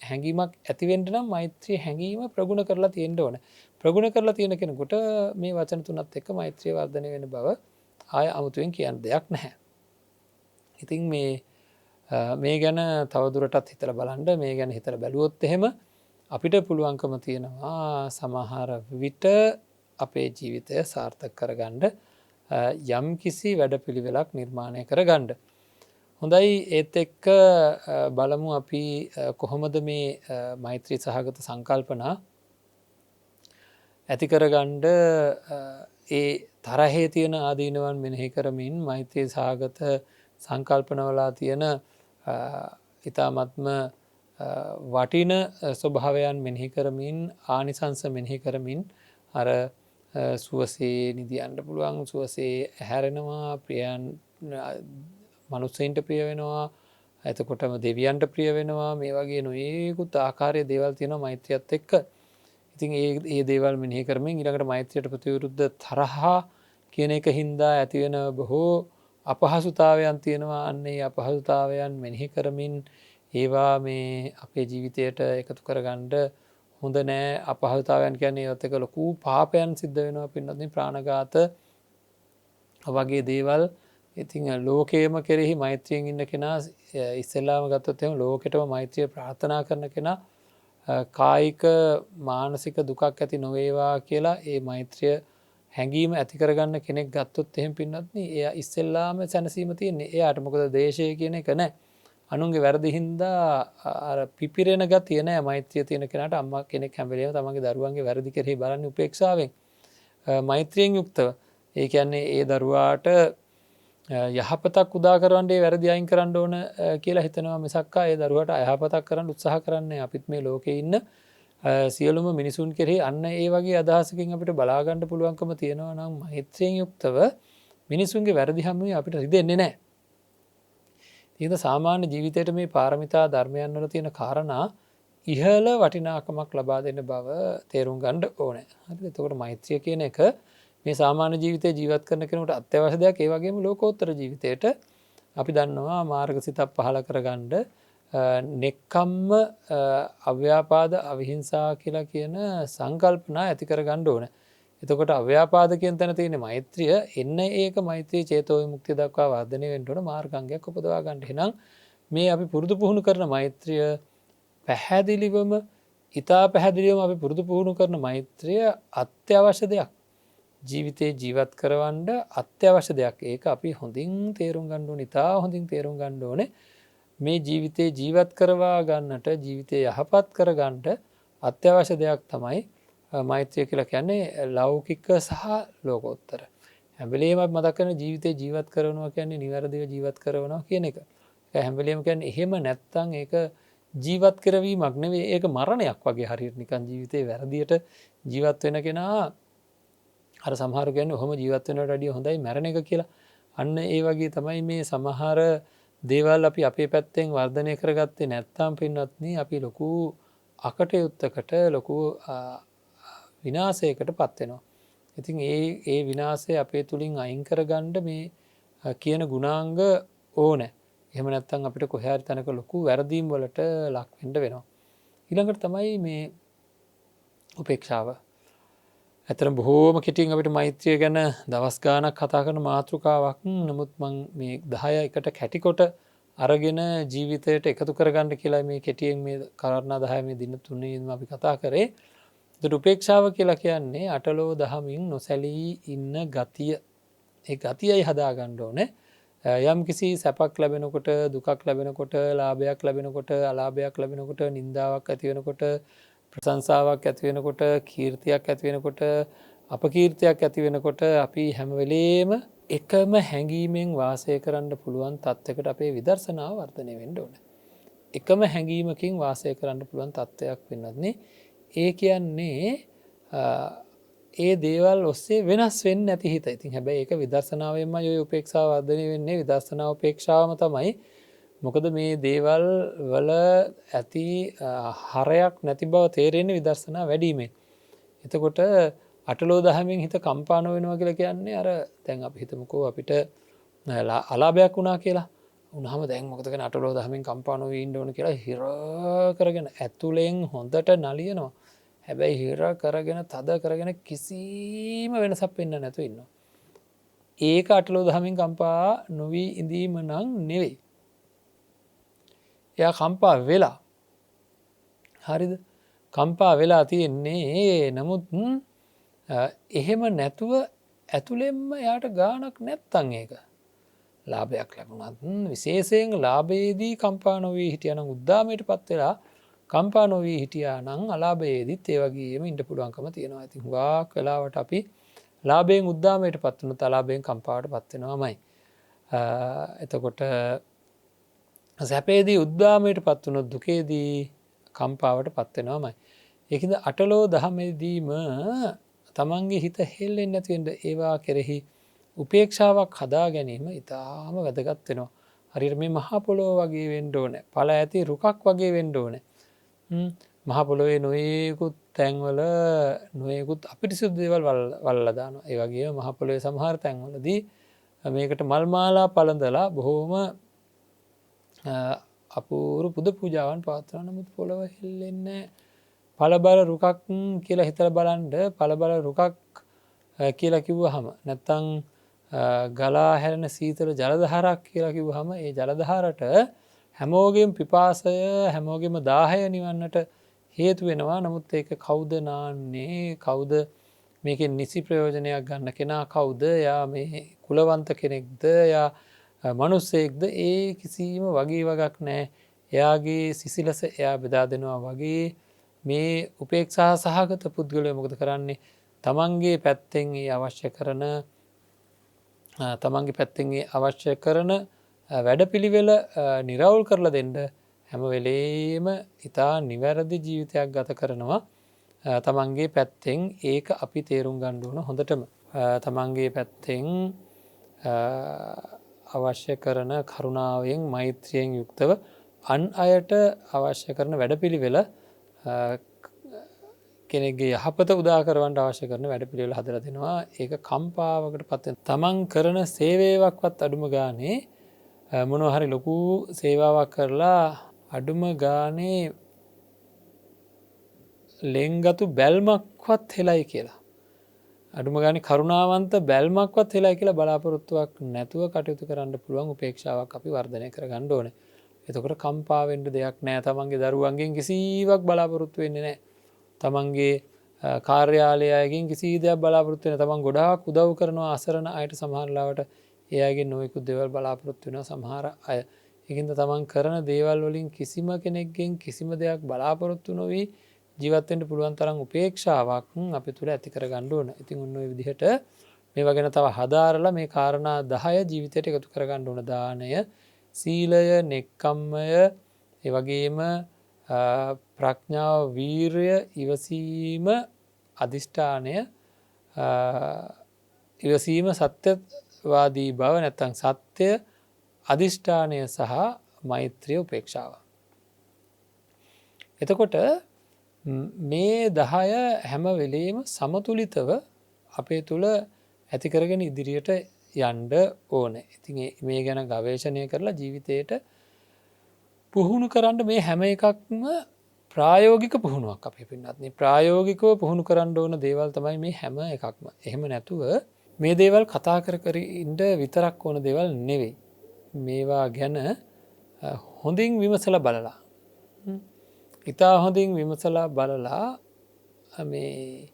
හැඟීමක් ඇතිවෙන්න නම් මෛත්‍රී හැඟීම ප්‍රගුණ කරලා තියෙන්න ඕන. ප්‍රගුණ කරලා තියෙන කෙනෙකුට මේ වචන තුනත් එක්ක මෛත්‍රිය වර්ධනය වෙන බව ආය අමුතුවෙන් කියන්න දෙයක් නැහැ. ඉතින් මේ ගැන තවදුරටත් හිතලා බලන්න මේ ගැන හිතලා බැලුවොත් එහෙම අපිට පුළුවන්කම තියෙනවා සමහර විට අපේ ජීවිතය සාර්ථක කරගන්න යම් කිසි වැඩපිළිවෙලක් නිර්මාණය කර ගණ්ඩ. හොඳයි ඒත් එක්ක බලමු අපි කොහොමද මේ මෛත්‍රී සහගත සංකල්පනා ඇතිකරගණ්ඩ ඒ තරහේ තියෙන ආදීනවන් මෙනෙහි කරමින් මෛත්‍රී සහගත සංකල්පනවලා තියෙන ඉතාමත්ම වටින ස්වභාවයන් මෙනෙහි කරමින් ආනිසංස මෙනෙහි කරමින් අර සුවසේ නිදියන්ට පුළුවන් සුවසේ හැරෙනවා ප්‍රියන් මනුස්සයින්ට ප්‍රිය වෙනවා ඇතකොටම දෙවියන්ට ප්‍රිය වෙනවා මේ වගේ නොඒකුත් ආකාරය දේවල් තියෙනවා මෛත්‍රියත් එක්ක ඉතින් ඒ දේවල් මෙනෙහි කරමින් ඊළඟට මෛත්‍රියට ප්‍රතිවිරුද්ධ තරහා කියන එක හින්දා ඇතිවෙන බොහෝ අපහසුතාවයන් තියෙනවා අන්නේ අපහසුතාවයන් මෙනෙහි කරමින් ඒවා මේ අපේ ජීවිතයට එකතු කරගණ්ඩ හොඳ නෑ අපහසුතාවයන් කියන්නේ ඔත් එක ලොකු පාපයන් සිද්ධ වෙනවා පින්නත්නි ප්‍රාණඝාත වගේ දේවල් ඉතිං ලෝකේම කෙරෙහි මෛත්‍රියෙන් ඉන්න කෙනා ඉස්සෙල්ලාම ගත්තොත් එම ලෝකෙටම මෛත්‍රිය ප්‍රාර්ථනා කරන කෙනා කායික මානසික දුකක් ඇති නොවේවා කියලා ඒ මෛත්‍රිය හැඟීම ඇතිකරගන්න කෙනෙක් ගත්තොත් එහෙම පින්නත්න එය ඉස්සෙල්ලාම සැනසීම තියන්නේ එයාට මොකද දේශය කියන එක නෑ අනුන්ගේ වැරදිහින්දා පිපිරෙන තියෙන මෛත්‍රිය තියෙන කෙනට අම්ම කෙනෙක් හැබලේම තමගේ දරුවන්ගේ වැරදි කෙරෙහි බලන්න උපේක්ෂාවෙන් මෛත්‍රියෙන් යුක්තව ඒ කියන්නේ ඒ දරුවාට යහපතක් උදාකරන්ඩේ වැරදි අයින් කරන්න ඕන කියලා හිතනවා මිසක්කා ඒ දරුවට අයහපතක් කරන්න උත්සාහ කරන්න අපිත් මේ ලෝකෙ ඉන්න සියලුම මිනිසුන් කෙරෙහි අන්න ඒ වගේ අදහසකින් අපිට බලාගණ්ඩ පුළුවන්කම තියෙනවා නම් මෛත්‍රයෙන් යුක්තව මිනිසුන්ගේ වැරදි හමුවේ අපිට රිදෙන්නේ නෑ තියද සාමාන්‍ය ජීවිතයට මේ පාරමිතා ධර්මයන් වල තියෙන කාරණා ඉහළ වටිනාකමක් ලබා දෙන්න බව තේරුම් ගණ්ඩ ඕනෑ හරි එතකොට මෛත්‍රිය කියන එක මේ සාමාන්‍ය ජීවිතය ජීවත් කරන කෙනට අත්‍යවශ්‍ය දෙයක් ඒ වගේම ලෝකෝත්තර ජීවිතයට අපි දන්නවා මාර්ග සිතක් පහල කරගණ්ඩ නෙක්කම්ම අව්‍යාපාද අවිහිංසා කියලා කියන සංකල්පනා ඇති කර ගණ්ඩ ඕන එතකොට අව්‍යාපාදකයෙන් තැන තියෙන මෛත්‍රිය එන්න ඒක මෛත්‍රී චේතෝව මුක්ති දක්වා වර්ධනය වෙන්ටුවන මාර්ගංගයක් උපදවා ගණඩ නම් මේ අපි පුරුදු පුහුණු කරන මෛත්‍රිය පැහැදිලිවම ඉතා පැහැදිලිවම අපි පුරුදු පුහුණු කරන මෛත්‍රිය අත්‍යවශ්‍ය දෙයක් ජීවිතයේ ජීවත් කරවන්ඩ අත්‍යවශ්‍ය දෙයක් ඒක අපි හොඳින් තේරුම් ගණ්ඩුව නිතා හොඳින් තේරුම් ගණ්ඩ ඕනේ මේ ජීවිතයේ ජීවත් කරවා ගන්නට ජීවිතය යහපත් කරගන්නට අත්‍යවශ්‍ය දෙයක් තමයි මෛත්‍රිය කියලා කියන්නේ ලෞකික සහ ලෝකෝත්තර හැබලේමත් මදක්කන ජීවිතය ජීවත් කරනවා කියන්නේ නිවැරදිව ජීවත් කරනවා කියන එක හැබලේම කියන්න එහෙම නැත්තං ඒක ජීවත් කරවීමක් නෙවේ ඒක මරණයක් වගේ හරියට නිකන් ජීවිතය වැරදියට ජීවත් වෙන කෙනා අර සමහර ගැන්න හොම ජීවත්වනට අඩිය හොඳයි මැරණ එක කියලා අන්න ඒ වගේ තමයි මේ සමහර දේවල් අපි අපේ පැත්තෙන් වර්ධනය කරගත්තේ නැත්තාම් පින්නත්න අපි ලොකු අකටයුත්තකට ලොකු විනාසයකට පත්වෙනවා. ඉතින් ඒ විනාසය අපේ තුළින් අයිංකර ගණ්ඩ මේ කියන ගුණාංග ඕනෑ එහම නැත්තන් අපිට කොහැරි තැනක ලොකු වැරදීම් වලට ලක්වෙන්ඩ වෙනවා. ඉළඟට තමයි මේ උපේක්ෂාව ඇතර බොහෝම කෙටින් අපිට මෛත්‍රිය ගැන දවස් ගානක් කතා කරන මාතෘකාවක් නමුත් මං මේ 10 එකට කැටිකොට අරගෙන ජීවිතයට එකතු කරගන්න කියලා මේ කෙටියෙන් මේ කාරණා 10 මේ දින 3 අපි කතා කරේ. ඒත් උපේක්ෂාව කියලා කියන්නේ අටලෝ දහමින් නොසැලී ඉන්න ගතිය. ඒ ගතියයි හදා ගන්න ඕනේ. යම් කිසි සැපක් ලැබෙනකොට දුකක් ලැබෙනකොට ලාභයක් ලැබෙනකොට අලාභයක් ලැබෙනකොට නින්දාවක් ඇති වෙනකොට ප්‍රසංසාවක් ඇති වෙනකොට කීර්තියක් ඇති වෙනකොට අපකීර්තියක් ඇති වෙනකොට අපි හැම වෙලේම එකම හැඟීමෙන් වාසය කරන්න පුළුවන් තත්ත්වයකට අපේ විදර්ශනාව වර්ධනය වෙන්න ඕන. එකම හැඟීමකින් වාසය කරන්න පුළුවන් තත්ත්වයක් වෙන්නත්නේ ඒ කියන්නේ ඒ දේවල් ඔස්සේ වෙනස් වෙන්න ඇති හිත. ඉතින් හැබැයි ඒක විදර්ශනාවෙන්ම ඔය උපේක්ෂාව වර්ධනය වෙන්නේ විදර්ශනා උපේක්ෂාවම තමයි. මොකද මේ දේවල් වල ඇති හරයක් නැති බව තේරෙන්නේ විදර්ශනා වැඩීමෙන්. එතකොට අටලෝ දහමින් හිත කම්පා නොවෙනවා කියලා කියන්නේ අර දැන් අපි හිතමුකෝ අපිට අලාභයක් වුණා කියලා. උනහම දැන් මොකද කරන්නේ අටලෝ දහමින් කම්පා නොවී ඉන්න ඕන කියලා හිර කරගෙන ඇතුලෙන් හොඳට නලියනවා. හැබැයි හිර කරගෙන තද කරගෙන කිසිම වෙනසක් වෙන්න නැතුව ඉන්නවා. ඒක අටලෝ දහමින් කම්පා නොවී ඉඳීම නම් නෙවෙයි. එයා කම්පා වෙලා හරිද කම්පා වෙලා තියෙන්නේ නමුත් එහෙම නැතුව ඇතුළෙන්ම යාට ගානක් නැත්තං ඒක ලාභයක් ලැබුණත් විශේෂයෙන් ලාබයේදී කම්පා නොවී හිටියනම් උද්දාමයට පත්වෙලා කම්පා නොවී හිටියා නං අලාබයේදීත් ඒවගේම ඉන්ට පුළුවන්කම තියෙනවා ඇති වා කලාවට අපි ලාබයෙන් උද්දාමයට පත්වනු තලාබයෙන් කම්පාවට පත්වෙනවාමයි. එතකොට සැපේදී උද්දාමයට පත්වනොත් දුකේදී කම්පාවට පත්වෙනවාමයි. ඒකද අටලෝ දහමදීම තමන්ගේ හිත හෙල්ලෙන් නැතිවෙන්ට ඒවා කෙරෙහි උපේක්ෂාවක් හදා ගැනීම ඉතාම වැදගත්වෙනවා. හරිර මේ මහපොලෝ වගේ වෙන්ඩෝන පල ඇති රුකක් වගේ වෙන්ඩෝන. මහපොළොවේ නොයෙකුත් තැන්වල නොයෙකුත් අපිට සුද්දේවල් වල්ලදාන ඒවගේ මහපොළොවේ සමහර තැන්වලදී මේකට මල්මාලා පළඳලා බොහෝම අපූරු පුද පූජාවන් පාත්‍රන නමුත් පොළොව හෙල්ලෙන්න පලබල රුකක් කියලා හිතල බලන්ඩ පලබල රුකක් කියලා කිව්ව හම නැත්තං ගලා හැරෙන සීතල ජලදහරක් කියලා කිව් හම ඒ ජලදහරට හැමෝගෙන් පිපාසය හැමෝගෙම දාහය නිවන්නට හේතු වෙනවා. නමුත් ඒක කවුද නාන්නේ කවුද මේක නිසි ප්‍රයෝජනයක් ගන්න කෙනා කවුද යා මේ කුලවන්ත කෙනෙක්ද යා මනුස්සෙක්ද ඒ කිසිීම වගේ වගක් නෑ එයාගේ සිසිලස එයා බෙදා දෙනවා වගේ මේ උපේක්ෂා සහගත පුද්ගලය මොකද කරන්නේ තමන්ගේ පැත්තෙන්ගේ අවශ්‍ය කරන තමන්ගේ පැත්තෙන්ගේ අවශ්‍ය කරන වැඩ පිළිවෙල නිරවුල් කරලා දෙන්න හැම වෙලේම ඉතා නිවැරදි ජීවිතයක් ගත කරනවා තමන්ගේ පැත්තෙන් ඒක අපි තේරුම් ගණ්ඩුවන හොඳටම තමන්ගේ පැත්තෙන් අවශ්‍ය කරන කරුණාවෙන් මෛත්‍රියෙන් යුක්තව අන් අයට අවශ්‍ය කරන වැඩ පිළිවෙල කෙනෙගේ යහපත උදාකරවන්ට අවශ්‍ය කරන වැඩ පිළිවෙල හදර දෙනවා ඒක කම්පාවකට පත්වෙන තමන් කරන සේවේවක්වත් අඩුම ගානේ මොනොහරි ලොකු සේවාවක් කරලා අඩුම ගානේ ලෙංගතු බැල්මක්වත් හෙලයි කියලා. අඩුම ගාන කරුණාවන්ත බැල්මක්වත් හෙලා කියලා බලාපොරොත්තුවක් නැතුව කටයුතු කරන්න පුළුවන් උපේක්ෂාවක් අපි වර්ධනය කර ගන්න ඕනේ. එතකොට කම්පාවෙන්ට දෙයක් නෑ තමන්ගේ දරුවන්ගෙන් කිසිවක් බලාපොරොත්තු වෙන්නේ නෑ. තමන්ගේ කාර්යාලයගෙන් කිසි දෙයක් බලාපොරොත්තු වෙන තමන් ගොඩාක් උදව් කරනවා අසරණ අයට සමහරලාවට එයාගේ නොයෙකුත් දෙවල් බලාපොරොත්තු වෙන සමහර අය. ඒකින්ද තමන් කරන දේවල් වලින් කිසිම කෙනෙක්ගෙන් කිසිම දෙයක් බලාපොරොත්තු නොවී ජීවත්තෙන්ට පුළුවන් තරම් උපේක්ෂාවක් අපි තුළ ඇති කර ගණ්ඩ ඕන. ඉතින් ඔන්න විදිහට මේවා ගැන තව හදාරලා මේ කාරණා 10 ජීවිතයට එකතු කර ගණ්ඩ ඕන දානය සීලය නෙක්කම්මය එවගේම ප්‍රඥාව වීරය ඉවසීම අධිෂ්ඨානය ඉවසීම සත්‍යවාදී බව නැත්තං සත්‍යය අධිෂ්ඨානය සහ මෛත්‍රිය උපේක්ෂාව. එතකොට මේ 10 හැම වෙලේම සමතුලිතව අපේ තුළ ඇතිකරගෙන ඉදිරියට යන්ඩ ඕන. ඉතින් මේ ගැන ගවේශණය කරලා ජීවිතයට පුහුණු කරන්න මේ හැම එකක්ම ප්‍රායෝගික පුහුණුවක් අපේ පින්නත්න ප්‍රායෝගිකව පුහුණු කරන්න ඕන දේවල් තමයි මේ හැම එකක්ම. එහෙම නැතුව මේ දේවල් කතා කර ඉන්ඩ විතරක් ඕන දේවල් නෙවෙයි. මේවා ගැන හොඳින් විමසල බලලා. ඉතා හොඳින් විමසලා බලලා මේ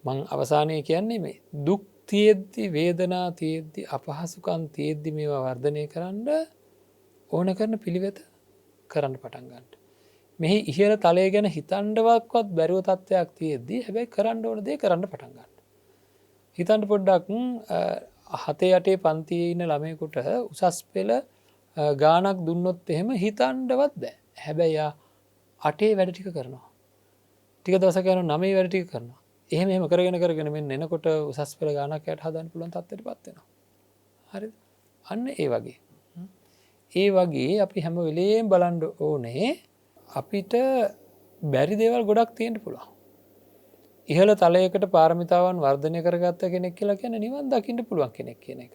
මං අවසානය කියන්නේ මේ දුක් තියෙද්දි වේදනා තියෙද්දි අපහසුකන් තියෙද්දි මේවා වර්ධනය කරන්න ඕන කරන පිළිවෙත කරන්න පටන් ගන්නට. මෙහි ඉහළ තලය ගැන හිතන්ඩවක්වත් බැරුව තත්ත්වයක් තියෙද්දී හැබැයි කරන්න ඕන දේ කරන්න පටන් ගන්න. හිතන්ට පොඩ්ඩක් 7-8 පන්තියේ ඉන්න ළමයකුට උසස් පෙළ ගානක් දුන්නොත් එහෙම හිතන්ඩවත් බෑ. හැබැයි 8 වැඩ ටික කරනවා. ටික දවසක් යනකොට 9 වැඩ ටික කරනවා. එහෙම කරගෙන මෙන්න එනකොට උසස් පෙළ ගානක් යට හදන්න පුළුවන් තත්ත්වයට පත් වෙනවා. හරිද? අන්න ඒ වගේ. ඒ වගේ අපි හැම වෙලේම බලන්න ඕනේ අපිට බැරි දේවල් ගොඩක් තියෙන්න පුළුවන්. ඉහළ තලයකට පාරමිතාවන් වර්ධනය කරගත්ත කෙනෙක් කියලා කියන්නේ නිවන් දකින්න පුළුවන් කෙනෙක් කියන එක.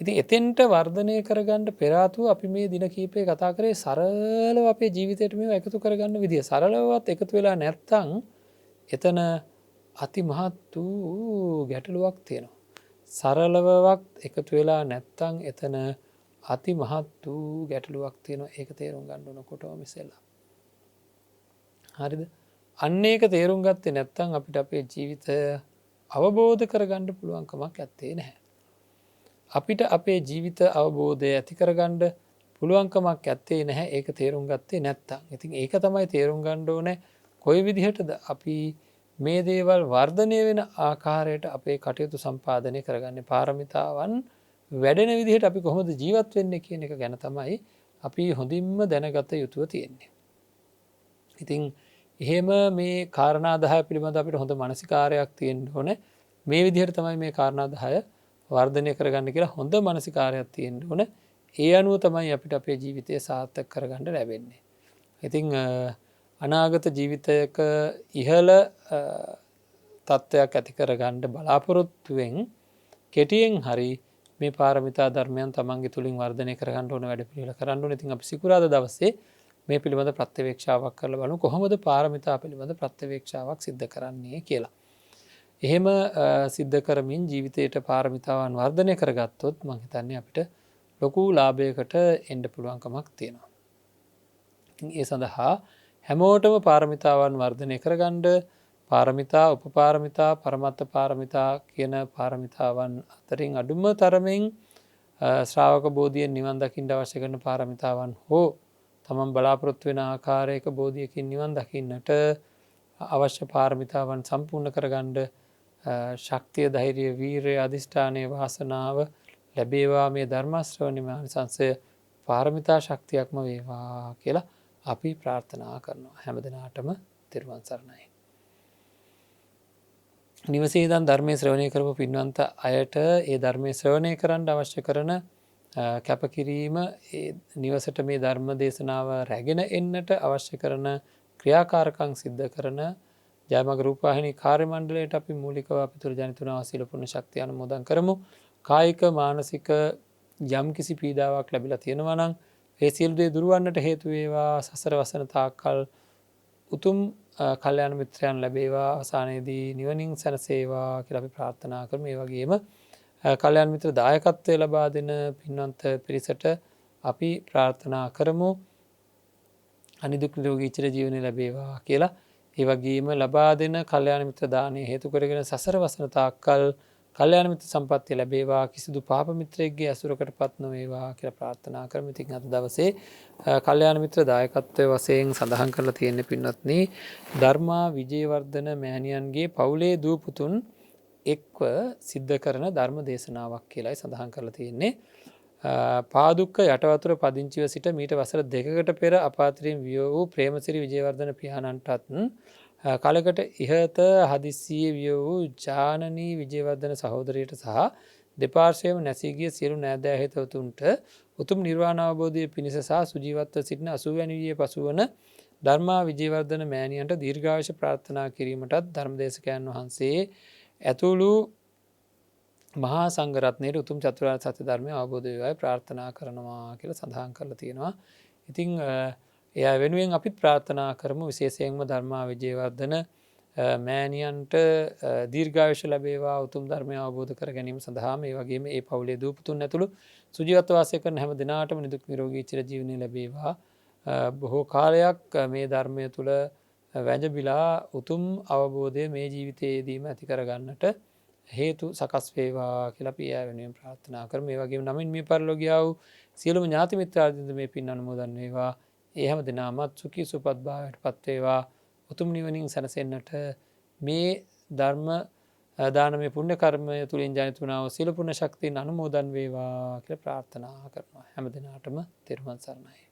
ඉතින් එතෙන්ට වර්ධනය කරගන්න පෙර ආතුව අපි මේ දින කීපේ කතා කරේ සරලව අපේ ජීවිතයට මේවා එකතු කරගන්න විදිය. සරලවවත් එකතු වෙලා නැත්තම් එතන අති මහත් වූ ගැටලුවක් තියෙනවා. සරලවවත් එකතු වෙලා නැත්තම් එතන අති මහත් වූ ගැටලුවක් තියෙනවා. ඒක තේරුම් ගන්න ඕන කොටම ඉස්සෙල්ලා. හරිද? අන්න ඒක තේරුම් ගත්තේ නැත්තම් අපිට අපේ ජීවිතය අවබෝධ කරගන්න පුළුවන්කමක් ඇත්තේ නැහැ. අපිට අපේ ජීවිත අවබෝධය ඇති කරගණ්ඩ පුළුවන්කමක් ඇත්තේ නැහැ ඒක තේරුම් ගත්තේ නැත්තම්. ඉතින් ඒක තමයි තේරුම් ගණ්ඩ ඕන කොයි විදිහටද අපි මේ දේවල් වර්ධනය වෙන ආකාරයට අපේ කටයුතු සම්පාධනය කරගන්න පාරමිතාවන් වැඩෙන විදිහට අපි කොහොමද ජීවත් වෙන්න කියන එක ගැන තමයි අපි හොඳින්ම දැනගත යුතුව තියෙන්නේ. ඉතිං එහෙම මේ කාරණාදහය පිළිබඳ අපිට හොඳ මනසිකාරයක් තියෙන් ඕන මේ විදිහට තමයි මේ කාරණාදහය වර්ධනය කරගන්න කියලා හොඳ මනසිකාරයක් තියෙන් ඕන ඒ අනුව තමයි අපිට අපේ ජීවිතය සාර්ථක කරගන්න ලැබෙන්නේ. ඉතිං අනාගත ජීවිතයක ඉහල තත්ත්වයක් ඇති කරගණ්ඩ බලාපොරොත්තුවෙන් කෙටියෙන් හරි මේ පාරමිතා ධර්මයන් තමන්ගේ තුළින් වර්ධනය කරගන්න ඕන වැඩ පිළිල කරන්න ඉතින් අපි සිකුරාද දවසේ මේ පිළිබඳ ප්‍රත්‍යවේක්ෂාවක් කරල බලු කොහොමද පාරමිතා පිළිබඳ ප්‍රත්‍යවේක්ෂාවක් සිද්ධ කරන්නේ කියලා. එහෙම සිද්ධ කරමින් ජීවිතයට පාරමිතාවන් වර්ධනය කරගත්තොත් මහිතන්නේ අපිට ලොකු ලාභයකට එන්ඩ පුළුවන්කමක් තියෙනවා. ඒ සඳහා හැමෝටම පාරමිතාවන් වර්ධනය කරගණ්ඩ පාරමිතා උපපාරමිතා පරමත්ත පාරමිතා කියන පාරමිතාවන් අතරින් අඩුම තරමින් ශ්‍රාවක බෝධියෙන් නිවන් දකිින්ට අවශ්‍ය කරන පාරමිතාවන් හෝ තමන් බලාපොරොත්තු වෙන ආකාරයක බෝධියකින් නිවන් දකින්නට අවශ්‍ය පාරමිතාවන් සම්පූර්ණ කරගණ්ඩ ශක්තිය ධෛර්ය වීරය අධිෂ්ඨානය වාසනාව ලැබේවා මේ ධර්මශ්‍රවනිම නිසංසය පාරමිතා ශක්තියක්ම වේවා කියලා අපි ප්‍රාර්ථනා කරනවා හැම දෙනාටම තෙරුවන් සරණයි. නිවසේදන් ධර්මය ශ්‍රවණය කරපු පින්වන්ත අයට ඒ ධර්මය ශ්‍රවණය කරන්න අවශ්‍ය කරන කැපකිරීම නිවසට මේ ධර්ම දේශනාව රැගෙන එන්නට අවශ්‍ය කරන ක්‍රියාකාරකං සිද්ධ කරන ජයමග රූපාහිනි කාර්යමණ්ඩලයට අපි මූලිකව අපි තුළ ජනිතුනාව සිලපුුණ ශක්තිය අනුමෝදන් කරමු. කායික මානසික යම් කිසි පීඩාවක් ලැබිලා තියෙනවනං ඒ සියලුදේ දුරුවන්නට හේතුවේවා සසර වසන තාක්කල් උතුම් කල්්‍යයාන මිත්‍රයන් ලැබේවා අවසානයේදී නිවනින් සැනසේවා කියලා අපි ප්‍රාර්ථනා කරමු. ඒ වගේම කල්‍යාණ මිත්‍ර දායකත්වය ලබා දෙන පින්වන්ත පිරිසට අපි ප්‍රාර්ථනා කරමු අනිදුක් නිරෝගී චිර ජීවනය ලැබේවා කියලා. ඒ වගේම ලබා දෙන කල්‍යාණ මිත්‍ර දානය හේතු කරගෙන සසර වසන තාක්කල් කල්‍යාණ මිත්‍ර සම්පත්තිය ලැබේවා කිසිදු පාප මිත්‍රයෙක්ගේ ඇසුරකට පත් නොවේවා කියලා ප්‍රාර්ථනා කරමු. ඉතින් අද දවසේ කල්‍යාණ මිත්‍ර දායකත්වය වශයෙන් සඳහන් කරලා තියෙන පින්වත්නි ධර්මා විජේවර්ධන මෑණියන්ගේ පවුලේ දූ පුතුන් එක්ව සිද්ධ කරන ධර්ම දේශනාවක් කියලායි සඳහන් කරලා තියෙන්නේ. පාදුක්ක යටවතුර පදිංචිව සිට මීට වසර 2කට පෙර අපාත්‍රයෙන් වියෝ වූ ප්‍රේමසිරි විජේවර්ධන පියාණන්ටත් කලකට ඉහත හදිස්සියේ වියෝ වූ ජානනී විජේවර්ධන සහෝදරයට සහ දෙපාර්ශ්වයම නැසීගිය සියලු නෑදෑ හිතවතුන්ට උතුම් නිර්වාණ අවබෝධය පිණිස සහ සුජීවත්ව සිටින 80 වැනි වියේ පසුවන ධර්මා විජේවර්ධන මෑණියන්ට දීර්ඝායුෂ ප්‍රාර්ථනා කිරීමටත් ධර්මදේශකයන් වහන්සේ ඇතුළු මහා සංඝරත්නයට උතුම් චතුරාර්ය සත්‍ය ධර්මය අවබෝධ වේවායි ප්‍රාර්ථනා කරනවා කියලා සඳහන් කරලා තියෙනවා. ඉතින් එයා වෙනුවෙන් අපිත් ප්‍රාර්ථනා කරමු විශේෂයෙන්ම ධර්මා විජේවර්ධන මෑණියන්ට දීර්ඝායුෂ ලැබේවා උතුම් ධර්මය අවබෝධ කර ගැනීම සඳහා මේ වගේම ඒ පවුලේ දූ පුතුන් ඇතුළු සුජීවත්ව වාසය කරන හැම දිනාටම නිදුක් නිරෝගී චිර ජීවනය ලැබේවා. බොහෝ කාලයක් මේ ධර්මය තුළ වැජබිලා උතුම් අවබෝධය මේ ජීවිතයේදීම ඇති කරගන්නට හේතු සකස් වේවා කියලා අපි එයා වෙනුවෙන් ප්‍රාර්ථනා කරමු. මේ වගේම නමින් මේ පරිලෝක ගියා වූ සියලුම ඥාති මිත්‍රාදීන්ද මේ පින් අනුමෝදන් වේවා. ඒ හැම දිනමත් සුඛී සුවපත් භාවයට පත් වේවා. උතුම් නිවනින් සැනසෙන්නට මේ ධර්ම දානමය පුණ්‍ය කර්මය තුලින් ජනිත වුණා වූ සියලු පුණ්‍ය ශක්තියන් අනුමෝදන් වේවා කියලා ප්‍රාර්ථනා කරනවා. හැම දිනාටම තෙරුවන් සරණයි.